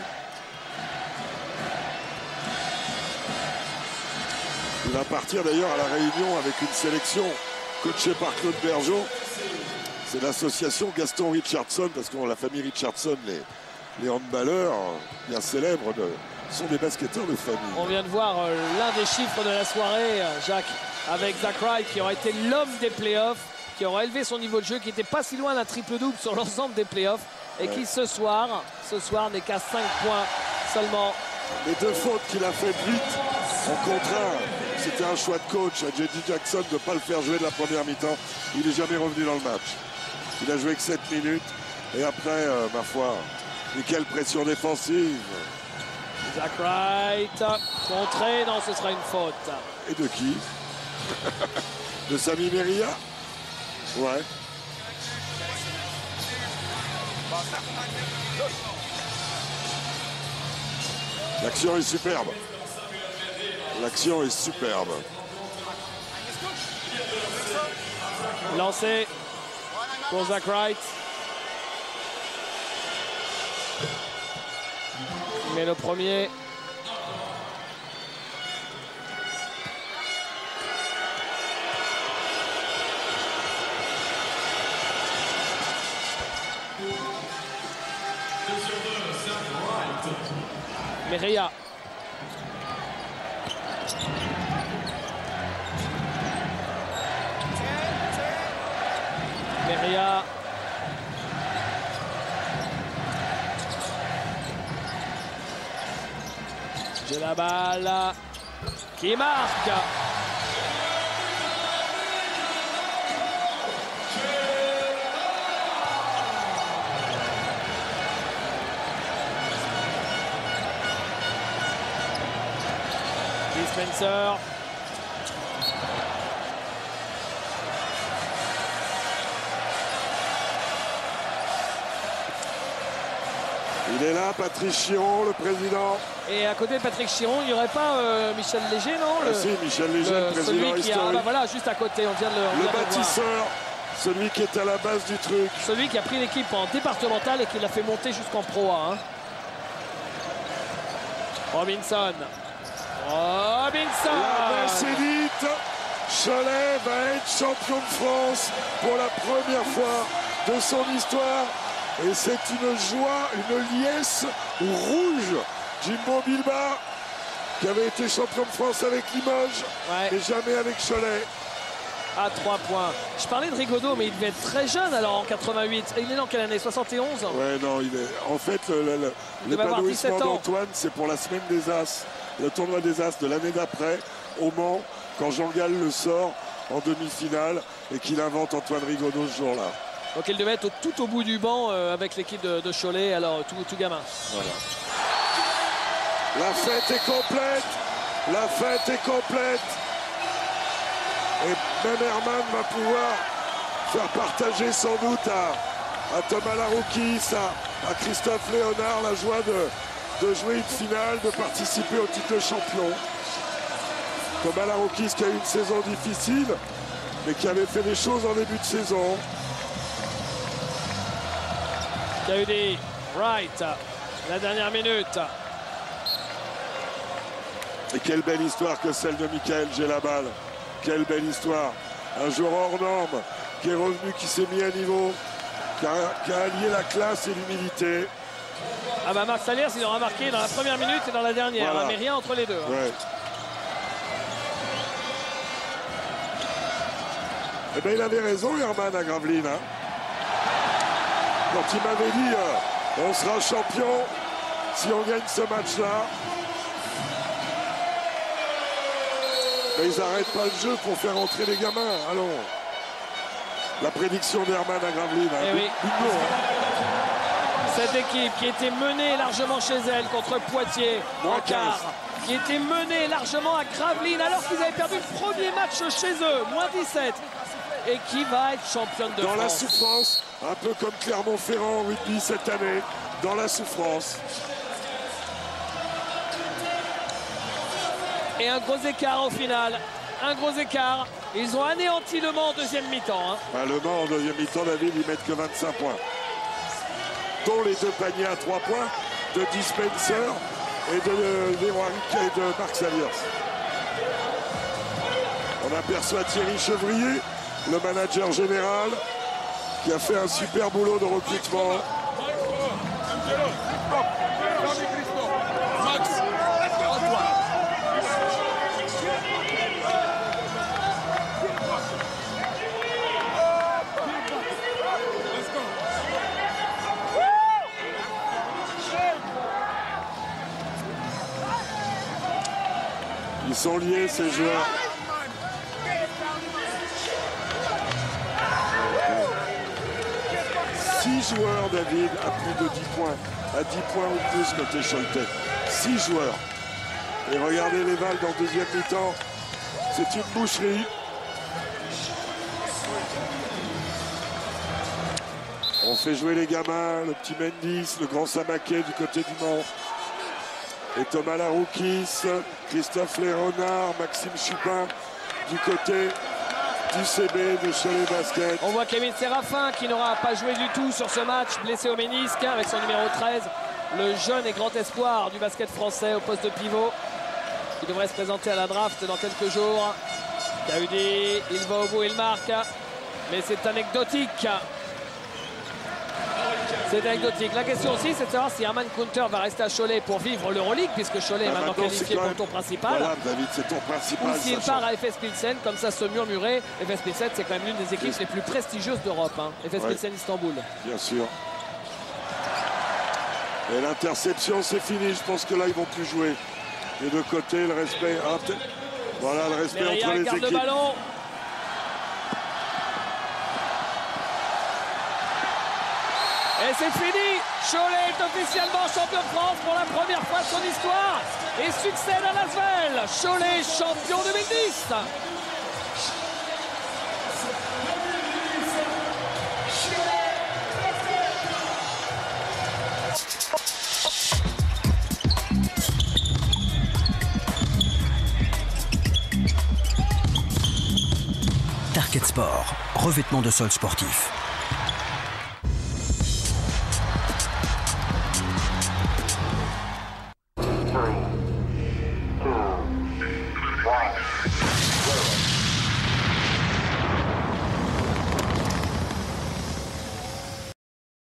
Il va partir d'ailleurs à la Réunion avec une sélection coachée par Claude Bergeau. C'est l'association Gaston Richardson, parce que la famille Richardson, les handballeurs bien célèbres, sont des basketteurs de famille. On vient de voir l'un des chiffres de la soirée, Jacques, avec Zach Wright, qui aura été l'homme des playoffs, qui aura élevé son niveau de jeu, qui n'était pas si loin d'un triple-double sur l'ensemble des playoffs, et qui ce soir n'est qu'à 5 points seulement. Les 2 fautes qu'il a faites vite ont contraint. C'était un choix de coach à J.D. Jackson de ne pas le faire jouer de la première mi-temps. Il n'est jamais revenu dans le match. Il a joué que 7 minutes. Et après, ma foi, et quelle pression défensive. Zach Wright, contré, non, ce sera une faute. Et de qui? De Sami Meria? Ouais. L'action est superbe. L'action est superbe. Lancé pour Zach Wright. Mais le premier. Meria. Meria. J'ai la balle qui marque. Spencer. Il est là, Patrice Chiron, le président. Et à côté de Patrick Chiron, il n'y aurait pas Michel Léger, non? Si, Michel Léger, le président historique. Voilà, juste à côté, on vient de le bâtisseur, celui qui est à la base du truc. Celui qui a pris l'équipe en départemental et qui l'a fait monter jusqu'en Pro A. Hein. Robinson. La messe est dite. Cholet va être champion de France pour la première fois de son histoire. Et c'est une joie, une liesse rouge. Jimbo Bilbao, qui avait été champion de France avec Limoges, mais jamais avec Cholet. À 3 points. Je parlais de Rigaudot, mais il devait être très jeune alors en 88. Il est dans quelle année? 71? Ouais, non, il est. En fait, l'épanouissement d'Antoine, c'est pour la semaine des As, le tournoi des As de l'année d'après, au Mans, quand Jean Gall le sort en demi-finale et qu'il invente Antoine Rigaudot ce jour-là. Donc il devait être tout au bout du banc avec l'équipe de Cholet, alors tout gamin. Voilà. La fête est complète. La fête est complète. Et même Herman va pouvoir faire partager sans doute à Thomas Laroukis, à Christophe Léonard la joie de jouer une finale, de participer au titre de champion. Thomas Laroukis qui a eu une saison difficile, mais qui avait fait des choses en début de saison. K.U.D. Wright, la dernière minute. Et quelle belle histoire que celle de Michael Djellaba. Quelle belle histoire. Un joueur hors norme qui est revenu, qui s'est mis à niveau, qui a allié la classe et l'humilité. Ah bah Marc Saliers, il aura marqué dans la première minute et dans la dernière, voilà. Mais rien entre les deux. Ouais. Eh bien, il avait raison, Herman, à Gravelines. Hein. Quand il m'avait dit, On sera champion si on gagne ce match-là. Mais ils n'arrêtent pas le jeu pour faire entrer les gamins. Allons. La prédiction d'Herman à Gravelines. Eh oui. Cette équipe qui était menée largement chez elle contre Poitiers en quart, qui était menée largement à Gravelines alors qu'ils avaient perdu le premier match chez eux, moins 17, et qui va être championne de France. Dans la souffrance, un peu comme Clermont-Ferrand en rugby cette année, dans la souffrance. Et un gros écart au final, un gros écart. Ils ont anéanti Le Mans en deuxième mi-temps. Le Mans en deuxième mi-temps, David, ils mettent que 25 points. Dont les 2 paniers à 3 points de Dispenser et de Leroy Riquet et de Marc Saliers. On aperçoit Thierry Chevrier, le manager général, qui a fait un super boulot de recrutement. Ils sont liés, ces joueurs. Six joueurs, David, à plus de 10 points. À 10 points ou plus côté Choletais. 6 joueurs. Et regardez les Vals dans deuxième mi-temps. C'est une boucherie. On fait jouer les gamins, le petit Mendis, le grand Samaquet du côté du Mans. Et Thomas Laroukis, Christophe Léonard, Maxime Chupin du côté du CB de Cholet Basket. On voit Kevin Séraphin qui n'aura pas joué du tout sur ce match, blessé au ménisque avec son numéro 13, le jeune et grand espoir du basket français au poste de pivot, qui devrait se présenter à la draft dans quelques jours. Kaudi, il va au bout, il marque, mais c'est anecdotique. C'est anecdotique. La question aussi, c'est de savoir si Herman Kunter va rester à Cholet pour vivre l'Euroleague, puisque Cholet est maintenant qualifié pour le tour principal. Voilà, David, c'est ton principal. Ou s'il part à FS Pilsen, comme ça se murmurait. FS Pilsen, c'est quand même l'une des équipes les plus prestigieuses d'Europe. FS Pilsen Istanbul. Bien sûr. Et l'interception, c'est fini. Je pense que là, ils vont plus jouer. Des deux côtés, le respect. Voilà, le respect entre les équipes. Le ballon. Et c'est fini. Cholet est officiellement champion de France pour la première fois de son histoire et succède à Lasvel. Cholet champion 2010. Target Sport, revêtement de sol sportif.